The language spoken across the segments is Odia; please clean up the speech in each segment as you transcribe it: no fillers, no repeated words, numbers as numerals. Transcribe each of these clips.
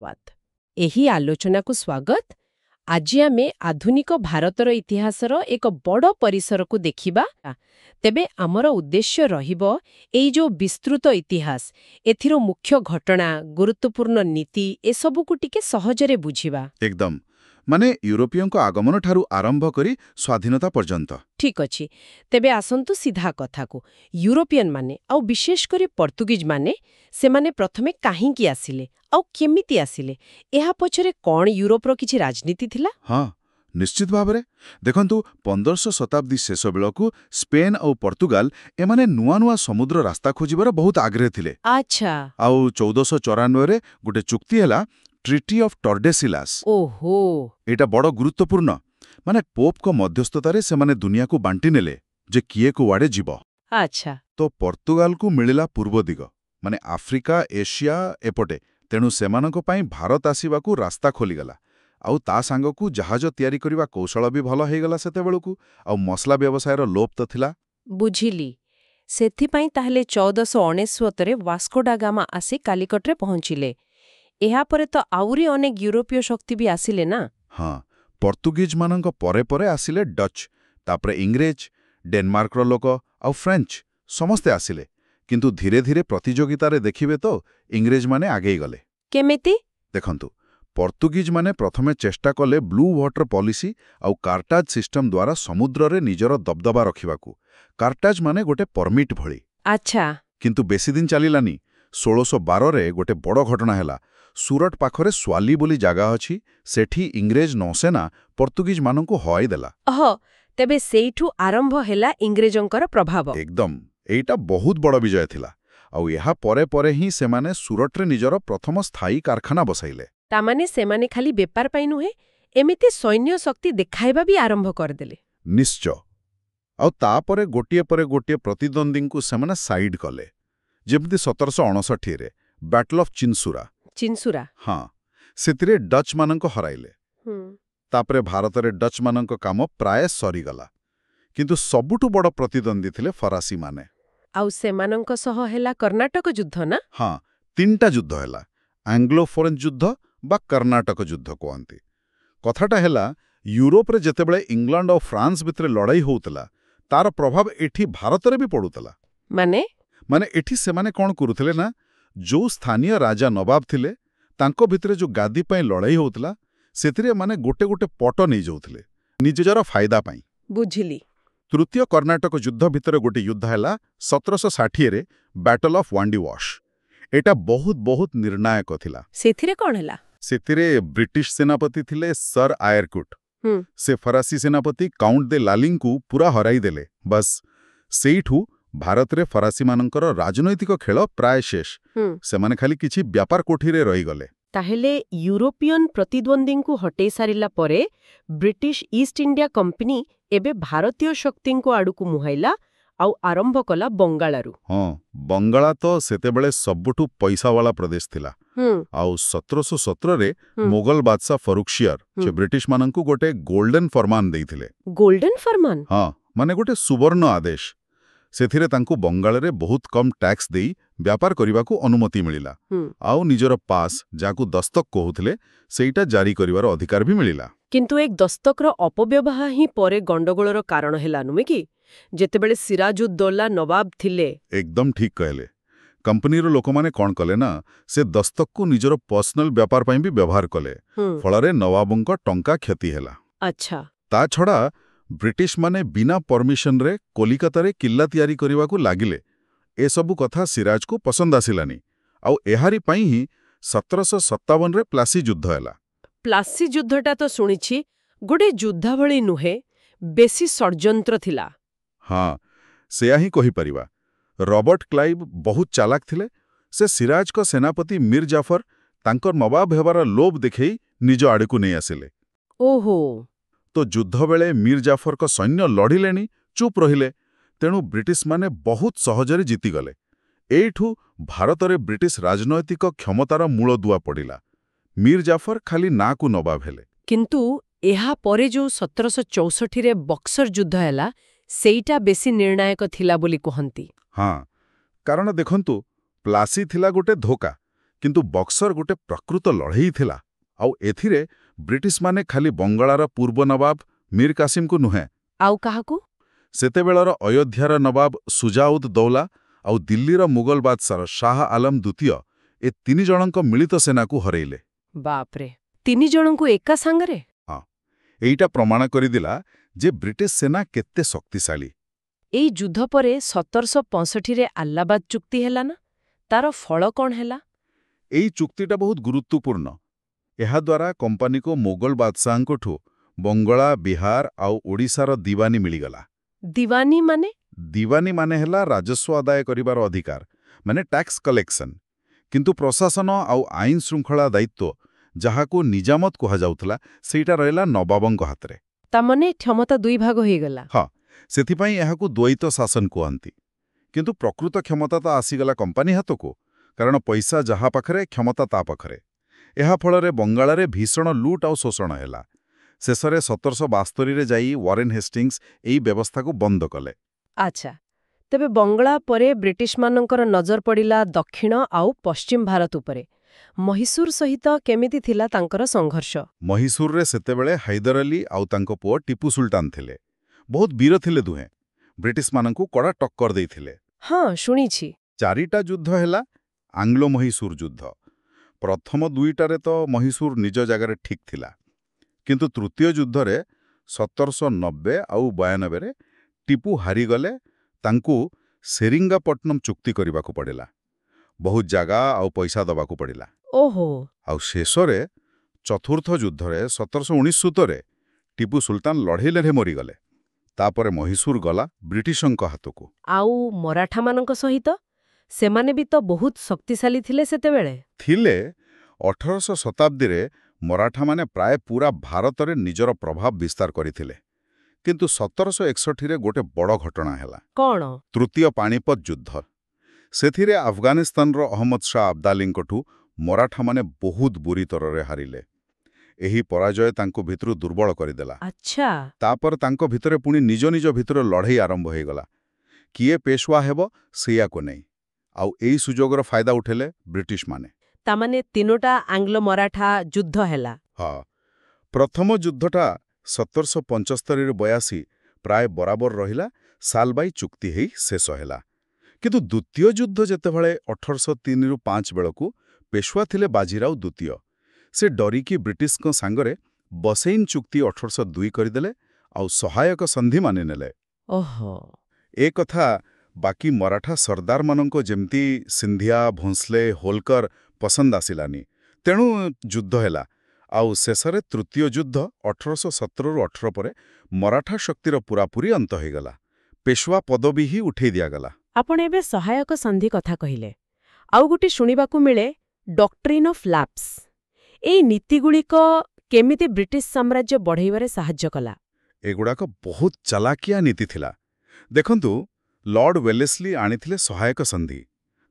ବାତ ଏହି ଆଲୋଚନାକୁ ସ୍ୱାଗତ। ଆଜି ଆମେ ଆଧୁନିକ ଭାରତର ଇତିହାସର ଏକ ବଡ଼ ପରିସରକୁ ଦେଖିବା। ତେବେ ଆମର ଉଦ୍ଦେଶ୍ୟ ରହିବ ଏଇ ଯୋଉ ବିସ୍ତୃତ ଇତିହାସ, ଏଥିର ମୁଖ୍ୟ ଘଟଣା, ଗୁରୁତ୍ୱପୂର୍ଣ୍ଣ ନୀତି ଏସବୁକୁ ଟିକେ ସହଜରେ ବୁଝିବା। ଏକଦମ ମାନେ ୟୁରୋପୀୟଙ୍କ ଆଗମନଠାରୁ ଆରମ୍ଭ କରି ସ୍ୱାଧୀନତା ପର୍ଯ୍ୟନ୍ତ। ଠିକ୍ ଅଛି। ତେବେ ଆସନ୍ତୁ ସିଧା କଥାକୁ। ୟୁରୋପିଆନ ମାନେ ଆଉ ବିଶେଷ କରି ପର୍ତ୍ତୁଗୀଜମାନେ ସେମାନେ ପ୍ରଥମେ କାହିଁକି ଆସିଲେ ଆଉ କେମିତି ଆସିଲେ? ଏହା ପଛରେ କ'ଣ ୟୁରୋପର କିଛି ରାଜନୀତି ଥିଲା? ହଁ, ନିଶ୍ଚିତ ଭାବରେ। ଦେଖନ୍ତୁ, 1500 ଶତାବ୍ଦୀ ଶେଷ ବେଳକୁ ସ୍ପେନ୍ ଆଉ ପର୍ତ୍ତୁଗାଲ ଏମାନେ ନୂଆ ନୂଆ ସମୁଦ୍ର ରାସ୍ତା ଖୋଜିବାର ବହୁତ ଆଗ୍ରହୀ ଥିଲେ। ଆଚ୍ଛା। ଆଉ 1494ରେ ଗୋଟେ ଚୁକ୍ତି ହେଲା, ଟ୍ରିଟି ଅଫ୍ ଟର୍ଡେସିଲାସ୍। ଓହୋ। ଏଇଟା ବଡ଼ ଗୁରୁତ୍ୱପୂର୍ଣ୍ଣ। ମାନେ ପୋପଙ୍କ ମଧ୍ୟସ୍ଥତାରେ ସେମାନେ ଦୁନିଆକୁ ବାଣ୍ଟି ନେଲେ ଯେ କିଏ କୁଆଡ଼େ ଯିବ। ଆଚ୍ଛା। ତ ପର୍ତ୍ତୁଗାଲକୁ ମିଳିଲା ପୂର୍ବ ଦିଗ, ମାନେ ଆଫ୍ରିକା, ଏସିଆ ଏପଟେ। ତେଣୁ ସେମାନଙ୍କ ପାଇଁ ଭାରତ ଆସିବାକୁ ରାସ୍ତା ଖୋଲିଗଲା। ଆଉ ତା ସାଙ୍ଗକୁ ଜାହାଜ ତିଆରି କରିବା କୌଶଳ ବି ଭଲ ହେଇଗଲା ସେତେବେଳକୁ। ଆଉ ମସଲା ବ୍ୟବସାୟର ଲୋପ ତ ଥିଲା। ବୁଝିଲି। ସେଥିପାଇଁ ତାହେଲେ 1499ରେ ଭାସ୍କୋ ଡା ଗାମା ଆସି କାଲିକଟରେ ପହଞ୍ଚିଲେ। ଏହାପରେ ତ ଆହୁରି ଅନେକ ୟୁରୋପୀୟ ଶକ୍ତି ବି ଆସିଲେ ନା? ହଁ, ପର୍ତ୍ତୁଗୀଜମାନଙ୍କ ପରେ ପରେ ଆସିଲେ ଡଚ୍, ତାପରେ ଇଂରେଜ, ଡେନମାର୍କର ଲୋକ ଆଉ ଫ୍ରେଞ୍ଚ ସମସ୍ତେ ଆସିଲେ। କିନ୍ତୁ ଧୀରେ ଧୀରେ ପ୍ରତିଯୋଗିତାରେ ଦେଖିବେ ତ ଇଂରେଜମାନେ ଆଗେଇ ଗଲେ। କେମିତି? ଦେଖନ୍ତୁ, ପର୍ତ୍ତୁଗୀଜମାନେ ପ୍ରଥମେ ଚେଷ୍ଟା କଲେ ବ୍ଲୁ ୱାଟର ପଲିସି ଆଉ କାର୍ଟାଜ ସିଷ୍ଟମ ଦ୍ୱାରା ସମୁଦ୍ରରେ ନିଜର ଦବଦବା ରଖିବାକୁ। କାର୍ଟାଜ ମାନେ ଗୋଟେ ପରମିଟ୍ ଭଳି। ଆଚ୍ଛା। କିନ୍ତୁ ବେଶୀ ଦିନ ଚାଲିଲାନି। 1612ରେ ଗୋଟେ ବଡ଼ ଘଟଣା ହେଲା। ସୁରଟ ପାଖରେ ସ୍ୱାଲି ବୋଲି ଜାଗା ଅଛି, ସେଠି ଇଂରେଜ ନୌସେନା ପର୍ତ୍ତୁଗୀଜମାନଙ୍କୁ ହଆଇ ଦେଲା। ତେବେ ସେଇଠୁ ଆରମ୍ଭ ହେଲା ଇଂରେଜଙ୍କର ପ୍ରଭାବ। ଏକଦମ। ଏଇଟା ବହୁତ ବଡ଼ ବିଜୟ ଥିଲା। ଆଉ ଏହା ପରେ ପରେ ହିଁ ସେମାନେ ସୁରଟରେ ନିଜର ପ୍ରଥମ ସ୍ଥାୟୀ କାରଖାନା ବସାଇଲେ। ତାମାନେ ସେମାନେ ଖାଲି ବେପାର ପାଇଁ ନୁହେଁ, ଏମିତି ସୈନ୍ୟ ଶକ୍ତି ଦେଖାଇବା ବି ଆରମ୍ଭ କରିଦେଲେ। ନିଶ୍ଚୟ। ଆଉ ତାପରେ ଗୋଟିଏ ପରେ ଗୋଟିଏ ପ୍ରତିଦ୍ୱନ୍ଦ୍ୱୀଙ୍କୁ ସେମାନେ ସାଇଡ୍ କଲେ। ଯେମିତି 1759ରେ ବ୍ୟାଟଲ ଅଫ୍ ଚିନସୁରା। ଚିନସୁରା? ହଁ, ସେଥିରେ ଡଚ୍ମାନଙ୍କ ହରାଇଲେ। ତାପରେ ଭାରତରେ ଡଚ୍ମାନଙ୍କ କାମ ପ୍ରାୟ ସରିଗଲା। କିନ୍ତୁ ସବୁଠୁ ବଡ଼ ପ୍ରତିଦ୍ୱନ୍ଦ୍ୱୀ ଥିଲେ ଫରାସୀମାନେ। ଆଉ ସେମାନଙ୍କ ସହ ହେଲା କର୍ଣ୍ଣାଟକ ଯୁଦ୍ଧ ନା? ହଁ, 3ଟା ଯୁଦ୍ଧ ହେଲା। ଆଙ୍ଗ୍ଲୋ ଫରେଞ୍ଚ ଯୁଦ୍ଧ ବା କର୍ଣ୍ଣାଟକ ଯୁଦ୍ଧ କୁହନ୍ତି। କଥାଟା ହେଲା, ୟୁରୋପରେ ଯେତେବେଳେ ଇଂଲଣ୍ଡ ଆଉ ଫ୍ରାନ୍ସ ଭିତରେ ଲଢ଼ାଇ ହେଉଥିଲା, ତାର ପ୍ରଭାବ ଏଠି ଭାରତରେ ବି ପଡ଼ୁଥିଲା। ମାନେ ଏଠି ସେମାନେ କ'ଣ କରୁଥିଲେ ନା, ଯୋଉ ସ୍ଥାନୀୟ ରାଜା ନବାବ ଥିଲେ, ତାଙ୍କ ଭିତରେ ଯୋଉ ଗାଦି ପାଇଁ ଲଢ଼ାଇ ହେଉଥିଲା, ସେଥିରେ ମାନେ ଗୋଟେ ଗୋଟେ ପଟ ନେଇଯାଉଥିଲେ ନିଜର ଫାଇଦା ପାଇଁ। ବୁଝିଲି। ତୃତୀୟ କର୍ଣ୍ଣାଟକ ଯୁଦ୍ଧ ଭିତରେ ଗୋଟେ ଯୁଦ୍ଧ ହେଲା 1760ରେ ବ୍ୟାଟଲ ଅଫ୍ ୱାଣ୍ଡିୱାଶ। ଏଇଟା ବହୁତ ନିର୍ଣ୍ଣାୟକ ଥିଲା। ସେଥିରେ କ'ଣ ହେଲା? ସେଥିରେ ବ୍ରିଟିଶ ସେନାପତି ଥିଲେ ସର୍ ଆୟରକୁଟ। ସେ ଫରାସୀ ସେନାପତି କାଉଣ୍ଟ ଦେ ଲାଲିଙ୍କୁ ପୁରା ହରାଇ ଦେଲେ। ବାସ୍ ସେଇଠୁ ଭାରତରେ ଫରାସୀମାନଙ୍କର ରାଜନୈତିକ ଖେଳ ପ୍ରାୟ ଶେଷ। ସେମାନେ ଖାଲି କିଛି ବ୍ୟାପାର କୋଠିରେ ରହିଗଲେ। ତାହେଲେ ୟୁରୋପିୟନ ପ୍ରତିଦ୍ୱନ୍ଦ୍ୱୀଙ୍କୁ ହଟେଇ ସାରିଲା ପରେ ବ୍ରିଟିଶ ଇଷ୍ଟ ଇଣ୍ଡିଆ କମ୍ପାନୀ ଏବେ ଭାରତୀୟ ଶକ୍ତିଙ୍କ ଆଡ଼କୁ ମୁହାଇଲା ଆଉ ଆରମ୍ଭ କଲା ବଙ୍ଗାଳରୁ। ହଁ, ବଙ୍ଗଳା ତ ସେତେବେଳେ ସବୁଠୁ ପଇସାବାଳା ପ୍ରଦେଶ ଥିଲା। ଆଉ 1717ରେ ମୋଗଲ ବାଦଶାହ ଫରୁଖସିୟର ସେ ବ୍ରିଟିଶମାନଙ୍କୁ ଗୋଟେ ଗୋଲ୍ଡେନ ଫରମାନ ଦେଇଥିଲେ। ଗୋଲ୍ଡେନ ଫରମାନ? ହଁ, ମାନେ ଗୋଟେ ସୁବର୍ଣ୍ଣ ଆଦେଶ। ସେଥିରେ ତାଙ୍କୁ ବଙ୍ଗାଳରେ ବହୁତ କମ୍ ଟ୍ୟାକ୍ସ ଦେଇ ବ୍ୟାପାର କରିବାକୁ ଅନୁମତି ମିଳିଲା। ଆଉ ନିଜର ପାସ୍, ଯାହାକୁ ଦସ୍ତକ କହୁଥିଲେ, ସେଇଟା ଜାରି କରିବାର ଅଧିକାର ବି ମିଳିଲା। କିନ୍ତୁ ଏ ଦସ୍ତକର ଅପବ୍ୟବହାର ହିଁ ପରେ ଗଣ୍ଡଗୋଳର କାରଣ ହେଲା, ନୁହେଁ କି? ଯେତେବେଳେ ସିରାଜୁଦ୍ଦୌଲା ନବାବ ଥିଲେ। ଏକଦମ ଠିକ୍ କହିଲେ। କମ୍ପାନୀର ଲୋକମାନେ କ'ଣ କଲେ ନା, ସେ ଦସ୍ତକକୁ ନିଜର ପର୍ସନାଲ ବ୍ୟାପାର ପାଇଁ ବି ବ୍ୟବହାର କଲେ। ଫଳରେ ନବାବଙ୍କ ଟଙ୍କା କ୍ଷତି ହେଲା। ଆଚ୍ଛା। ତା ଛଡ଼ା ବ୍ରିଟିଶମାନେ ବିନା ପରମିଶନରେ କଲିକତାରେ କିଲ୍ଲା ତିଆରି କରିବାକୁ ଲାଗିଲେ। ଏସବୁ କଥା ସିରାଜକୁ ପସନ୍ଦ ଆସିଲାନି। ଆଉ ଏହାରି ପାଇଁ ହିଁ 1757ରେ ପ୍ଲାସି ଯୁଦ୍ଧ ହେଲା। ପ୍ଲାସି ଯୁଦ୍ଧଟା ତ ଶୁଣିଛି। ଗୋଟେ ଯୁଦ୍ଧ ଭଳି ନୁହେଁ, ବେଶୀ ଷଡ଼ଯନ୍ତ୍ର ଥିଲା। ହଁ, ସେୟା ହିଁ କହିପାରିବା। ରବର୍ଟ କ୍ଲାଇଭ୍ ବହୁତ ଚାଲାକ ଥିଲେ। ସେ ସିରାଜଙ୍କ ସେନାପତି ମୀର ଜାଫର ତାଙ୍କର ନବାବ ହେବାର ଲୋଭ ଦେଖେଇ ନିଜ ଆଡ଼କୁ ନେଇ ଆସିଲେ। ଓହୋ। ତ ଯୁଦ୍ଧବେଳେ ମୀର ଜାଫରଙ୍କ ସୈନ୍ୟ ଲଢ଼ିଲେନି, ଚୁପ୍ ରହିଲେ। ତେଣୁ ବ୍ରିଟିଶମାନେ ବହୁତ ସହଜରେ ଜିତିଗଲେ। ଏଇଠୁ ଭାରତରେ ବ୍ରିଟିଶ ରାଜନୈତିକ କ୍ଷମତାର ମୂଳଦୁଆ ପଡ଼ିଲା। ମୀର ଜାଫର ଖାଲି ନାଁକୁ ନବାବ ହେଲେ। କିନ୍ତୁ ଏହା ପରେ ଯୋଉ 1764ରେ ବକ୍ସର ଯୁଦ୍ଧ ହେଲା, ସେଇଟା ବେଶୀ ନିର୍ଣ୍ଣାୟକ ଥିଲା ବୋଲି କୁହନ୍ତି। ହଁ, କାରଣ ଦେଖନ୍ତୁ, ପ୍ଲାସି ଥିଲା ଗୋଟେ ଧୋକା, କିନ୍ତୁ ବକ୍ସର ଗୋଟେ ପ୍ରକୃତ ଲଢ଼େଇ ଥିଲା। ଆଉ ଏଥିରେ ବ୍ରିଟିଶମାନେ ଖାଲି ବଙ୍ଗଳାର ପୂର୍ବ ନବାବ ମୀର କାସିମକୁ ନୁହେଁ, ଆଉ କାହାକୁ? ସେତେବେଳର ଅୟୋଧ୍ୟାର ନବାବ ସୁଜାଉଦ୍ ଦୌଲା ଆଉ ଦିଲ୍ଲୀର ମୁଗଲ ବାଦଶାହ ଶାହ ଆଲମ ଦ୍ୱିତୀୟ ଏ 3 ଜଣଙ୍କ ମିଳିତ ସେନାକୁ ହରେଇଲେ। ବାପରେ, 3 ଜଣଙ୍କୁ ଏକା ସାଙ୍ଗରେ? ଏଇଟା ପ୍ରମାଣ କରିଦେଲା ଯେ ବ୍ରିଟିଶ ସେନା କେତେ ଶକ୍ତିଶାଳୀ। ଏଇ ଯୁଦ୍ଧ ପରେ 1765ରେ ଆହ୍ଲାବାଦ ଚୁକ୍ତି ହେଲା ନା? ତାର ଫଳ କ'ଣ ହେଲା? ଏଇ ଚୁକ୍ତିଟା ବହୁତ ଗୁରୁତ୍ୱପୂର୍ଣ୍ଣ। ଏହାଦ୍ୱାରା କମ୍ପାନୀକୁ ମୋଗଲ ବାଦଶାହଙ୍କଠୁ ବଙ୍ଗଳା, ବିହାର ଆଉ ଓଡ଼ିଶାର ଦିୱାନୀ ମିଳିଗଲା। ଦିୱାନୀ ମାନେ? ଦିୱାନୀ ମାନେ ହେଲା ରାଜସ୍ୱ ଆଦାୟ କରିବାର ଅଧିକାର, ମାନେ ଟ୍ୟାକ୍ସ କଲେକ୍ସନ। କିନ୍ତୁ ପ୍ରଶାସନ ଆଉ ଆଇନ ଶୃଙ୍ଖଳା ଦାୟିତ୍ୱ, ଯାହାକୁ ନିଜାମତ କୁହାଯାଉଥିଲା, ସେଇଟା ରହିଲା ନବାବଙ୍କ ହାତରେ। ତାମାନେ କ୍ଷମତା 2 ଭାଗ ହେଇଗଲା। ହଁ, ସେଥିପାଇଁ ଏହାକୁ ଦ୍ୱୈତ ଶାସନ କୁହନ୍ତି। କିନ୍ତୁ ପ୍ରକୃତ କ୍ଷମତା ତ ଆସିଗଲା କମ୍ପାନୀ ହାତକୁ, କାରଣ ପଇସା ଯାହା ପାଖରେ, କ୍ଷମତା ତା ପାଖରେ। ଏହା ଫଳରେ ବଙ୍ଗାଳରେ ଭୀଷଣ ଲୁଟ୍ ଆଉ ଶୋଷଣ ହେଲା। ଶେଷରେ 1772ରେ ଯାଇ ୱାରେନ୍ ହେଷ୍ଟିଙ୍ଗସ୍ ଏହି ବ୍ୟବସ୍ଥାକୁ ବନ୍ଦ କଲେ। ଆଚ୍ଛା, ତେବେ ବଙ୍ଗଳା ପରେ ବ୍ରିଟିଶମାନଙ୍କର ନଜର ପଡ଼ିଲା ଦକ୍ଷିଣ ଆଉ ପଶ୍ଚିମ ଭାରତ ଉପରେ। ମହୀଶୂର ସହିତ କେମିତି ଥିଲା ତାଙ୍କର ସଂଘର୍ଷ? ମହୀଶୂରରେ ସେତେବେଳେ ହାଇଦର ଅଲି ଆଉ ତାଙ୍କ ପୁଅ ଟିପୁ ସୁଲତାନ ଥିଲେ। ବହୁତ ବୀର ଥିଲେ ଦୁହେଁ। ବ୍ରିଟିଶମାନଙ୍କୁ କଡ଼ା ଟକ୍କର ଦେଇଥିଲେ। ହଁ, ଶୁଣିଛି। 4ଟା ଯୁଦ୍ଧ ହେଲା ଆଙ୍ଗ୍ଲୋ ମହୀଶୂର ଯୁଦ୍ଧ। ପ୍ରଥମ 2ଟାରେ ତ ମହୀଶୂର ନିଜ ଜାଗାରେ ଠିକ୍ ଥିଲା। କିନ୍ତୁ ତୃତୀୟ ଯୁଦ୍ଧରେ 1790 ଆଉ 92ରେ ଟିପୁ ହାରିଗଲେ। ତାଙ୍କୁ ସେରିଙ୍ଗାପଟ୍ଟନମ ଚୁକ୍ତି କରିବାକୁ ପଡ଼ିଲା। ବହୁତ ଜାଗା ଆଉ ପଇସା ଦେବାକୁ ପଡ଼ିଲା। ଓହୋ। ଆଉ ଶେଷରେ ଚତୁର୍ଥ ଯୁଦ୍ଧରେ 1769ରେ ଟିପୁ ସୁଲତାନ ଲଢ଼େଇ ଲଢ଼େଇ ମରିଗଲେ। ତାପରେ ମହୀଶୂର ଗଲା ବ୍ରିଟିଶଙ୍କ ହାତକୁ। ଆଉ ମରାଠାମାନଙ୍କ ସହିତ? ସେମାନେ ବି ତ ବହୁତ ଶକ୍ତିଶାଳୀ ଥିଲେ ସେତେବେଳେ। ଥିଲେ। 18ଶ ଶତାବ୍ଦୀରେ ମରାଠାମାନେ ପ୍ରାୟ ପୁରା ଭାରତରେ ନିଜର ପ୍ରଭାବ ବିସ୍ତାର କରିଥିଲେ। କିନ୍ତୁ 1761ରେ ଗୋଟେ ବଡ଼ ଘଟଣା ହେଲା। କ'ଣ? ତୃତୀୟ ପାଣିପତ ଯୁଦ୍ଧ। ସେଥିରେ ଆଫଗାନିସ୍ତାନର ଅହମ୍ମଦ ଶାହ ଆବଦାଲୀଙ୍କଠୁ ମରାଠାମାନେ ବହୁତ ବୁରିତରରେ ହାରିଲେ। ଏହି ପରାଜୟ ତାଙ୍କୁ ଭିତରୁ ଦୁର୍ବଳ କରିଦେଲା। ଆଚ୍ଛା। ତାପରେ ତାଙ୍କ ଭିତରେ ପୁଣି ନିଜ ନିଜ ଭିତରେ ଲଢ଼େଇ ଆରମ୍ଭ ହୋଇଗଲା। କିଏ ପେଶୱା ହେବ ସେଇଆକୁ ନେଇ। ଆଉ ଏଇ ସୁଯୋଗର ଫାଇଦା ଉଠେଇଲେ ବ୍ରିଟିଶମାନେ। ତାମାନେ 3ଟା ଆଙ୍ଗ୍ଲୋ ମରାଠା ଯୁଦ୍ଧ ହେଲା। ହଁ, ପ୍ରଥମ ଯୁଦ୍ଧଟା 1775-82 ପ୍ରାୟ ବରାବର ରହିଲା। ସାଲବାଇ ଚୁକ୍ତି ହେଇ ଶେଷ ହେଲା। କିନ୍ତୁ ଦ୍ୱିତୀୟ ଯୁଦ୍ଧ ଯେତେବେଳେ 1803-5 ବେଳକୁ, ପେଶୱା ଥିଲେ ବାଜିରାଓ ଦ୍ୱିତୀୟ। ସେ ଡରିକି ବ୍ରିଟିଶଙ୍କ ସାଙ୍ଗରେ ବସେଇନ ଚୁକ୍ତି 1802 କରିଦେଲେ ଆଉ ସହାୟକ ସନ୍ଧି ମାନିନେଲେ। ଓହୋ। ଏ କଥା ବାକି ମରାଠା ସର୍ଦ୍ଦାରମାନଙ୍କ ଯେମିତି ସିନ୍ଧିଆ, ଭୋଁସଲେ, ହୋଲକର ପସନ୍ଦ ଆସିଲାନି। ତେଣୁ ଯୁଦ୍ଧ ହେଲା। ଆଉ ଶେଷରେ ତୃତୀୟ ଯୁଦ୍ଧ 1817-18 ପରେ ମରାଠା ଶକ୍ତିର ପୁରାପୁରି ଅନ୍ତ ହୋଇଗଲା। ପେଶୱା ପଦବୀ ହିଁ ଉଠେଇ ଦିଆଗଲା। ଆପଣ ଏବେ ସହାୟକ ସନ୍ଧି କଥା କହିଲେ। ଆଉ ଗୋଟେ ଶୁଣିବାକୁ ମିଳେ ଡକ୍ଟ୍ରିନ୍ ଅଫ୍ ଲାପ୍ସ। ଏଇ ନୀତିଗୁଡ଼ିକ କେମିତି ବ୍ରିଟିଶ ସାମ୍ରାଜ୍ୟ ବଢ଼ାଇବାରେ ସାହାଯ୍ୟ କଲା? ଏଗୁଡ଼ାକ ବହୁତ ଚାଲାକିଆ ନୀତି ଥିଲା। ଦେଖନ୍ତୁ, ଲର୍ଡ ୱେଲେସ୍ଲି ଆଣିଥିଲେ ସହାୟକ ସନ୍ଧି,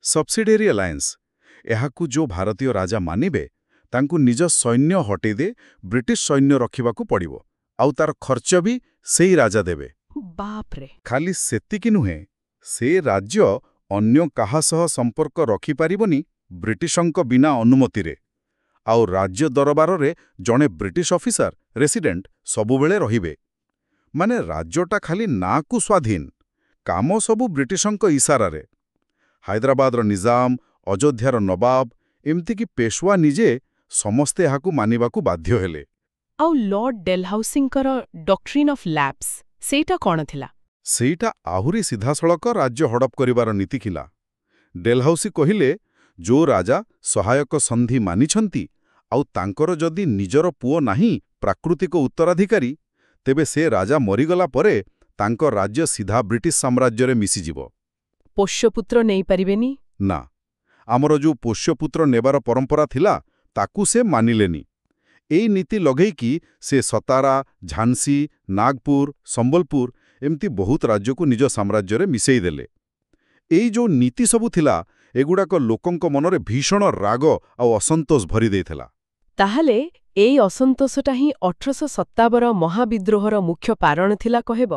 ସବସିଡିଆରୀ ଆଲାଏନ୍ସ। ଏହାକୁ ଯେଉଁ ଭାରତୀୟ ରାଜା ମାନିବେ, ତାଙ୍କୁ ନିଜ ସୈନ୍ୟ ହଟେଇ ଦେଇ ବ୍ରିଟିଶ ସୈନ୍ୟ ରଖିବାକୁ ପଡ଼ିବ। ଆଉ ତାର ଖର୍ଚ୍ଚ ବି ସେଇ ରାଜା ଦେବେ। ବାପରେ। ଖାଲି ସେତିକି ନୁହେଁ, ସେ ରାଜ୍ୟ ଅନ୍ୟ କାହା ସହ ସମ୍ପର୍କ ରଖିପାରିବନି ବ୍ରିଟିଶଙ୍କ ବିନା ଅନୁମତିରେ। ଆଉ ରାଜ୍ୟ ଦରବାରରେ ଜଣେ ବ୍ରିଟିଶ ଅଫିସର, ରେସିଡେଣ୍ଟ, ସବୁବେଳେ ରହିବେ। ମାନେ ରାଜ୍ୟଟା ଖାଲି ନାଁକୁ ସ୍ୱାଧୀନ, କାମ ସବୁ ବ୍ରିଟିଶଙ୍କ ଇସାରାରେ। ହାଇଦ୍ରାବାଦର ନିଜାମ, ଅଯୋଧ୍ୟାର ନବାବ, ଏମିତିକି ପେଶୱା ନିଜେ ସମସ୍ତେ ଏହାକୁ ମାନିବାକୁ ବାଧ୍ୟ ହେଲେ। ଆଉ ଲର୍ଡ ଡେଲହାଉସିଙ୍କର ଡକ୍ଟ୍ରିନ୍ ଅଫ୍ ଲାପ୍ସ, ସେଇଟା କ'ଣ ଥିଲା? ସେଇଟା ଆହୁରି ସିଧାସଳଖ ରାଜ୍ୟ ହଡପ କରିବାର ନୀତି ଥିଲା। ଡେଲହାଉସି କହିଲେ, ଯୋଉ ରାଜା ସହାୟକ ସନ୍ଧି ମାନିଛନ୍ତି ଆଉ ତାଙ୍କର ଯଦି ନିଜର ପୁଅ ନାହିଁ ପ୍ରାକୃତିକ ଉତ୍ତରାଧିକାରୀ, ତେବେ ସେ ରାଜା ମରିଗଲା ପରେ ତାଙ୍କ ରାଜ୍ୟ ସିଧା ବ୍ରିଟିଶ ସାମ୍ରାଜ୍ୟରେ ମିଶିଯିବ। ପୋଷ୍ୟପୁତ୍ର ନେଇପାରିବେନି? ନା, ଆମର ଯୋଉ ପୋଷ୍ୟପୁତ୍ର ନେବାର ପରମ୍ପରା ଥିଲା, ତାକୁ ସେ ମାନିଲେନି। ଏଇ ନୀତି ଲଗେଇକି ସେ ସତାରା, ଝାନ୍ସୀ, ନାଗପୁର, ସମ୍ବଲପୁର ଏମିତି ବହୁତ ରାଜ୍ୟକୁ ନିଜ ସାମ୍ରାଜ୍ୟରେ ମିଶେଇ ଦେଲେ। ଏଇ ଯୋଉ ନୀତି ସବୁ ଥିଲା, ଏଗୁଡ଼ାକ ଲୋକଙ୍କ ମନରେ ଭୀଷଣ ରାଗ ଆଉ ଅସନ୍ତୋଷ ଭରି ଦେଇଥିଲା। ତାହେଲେ ଏଇ ଅସନ୍ତୋଷଟା ହିଁ 1857ର ମହାବିଦ୍ରୋହର ମୁଖ୍ୟ କାରଣ ଥିଲା କହିବ?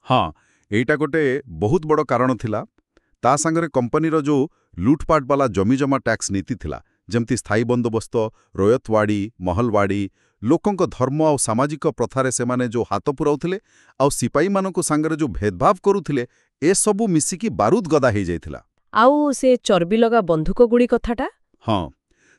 ହଁ, ଏଇଟା ଗୋଟେ ବହୁତ ବଡ଼ କାରଣ ଥିଲା। ତା ସାଙ୍ଗରେ କମ୍ପାନୀର ଯୋଉ ଲୁଟପାଟ ବାଲା ଜମିଜମା ଟ୍ୟାକ୍ସ ନୀତି ଥିଲା, ଯେମିତି ସ୍ଥାୟୀ ବନ୍ଦୋବସ୍ତ, ରୋୟତୱାଡ଼ି, ମହଲୱାଡ଼ି, ଲୋକଙ୍କ ଧର୍ମ ଆଉ ସାମାଜିକ ପ୍ରଥାରେ ସେମାନେ ଯେଉଁ ହାତ ପୁରାଉଥିଲେ ଆଉ ସିପାହୀମାନଙ୍କୁ ସାଙ୍ଗରେ ଯେଉଁ ଭେଦଭାବ କରୁଥିଲେ, ଏସବୁ ମିଶିକି ବାରୁଦ ଗଦା ହେଇଯାଇଥିଲା। ଆଉ ସେ ଚର୍ବିଲଗା ବନ୍ଧୁକଗୁଳି କଥାଟା? ହଁ,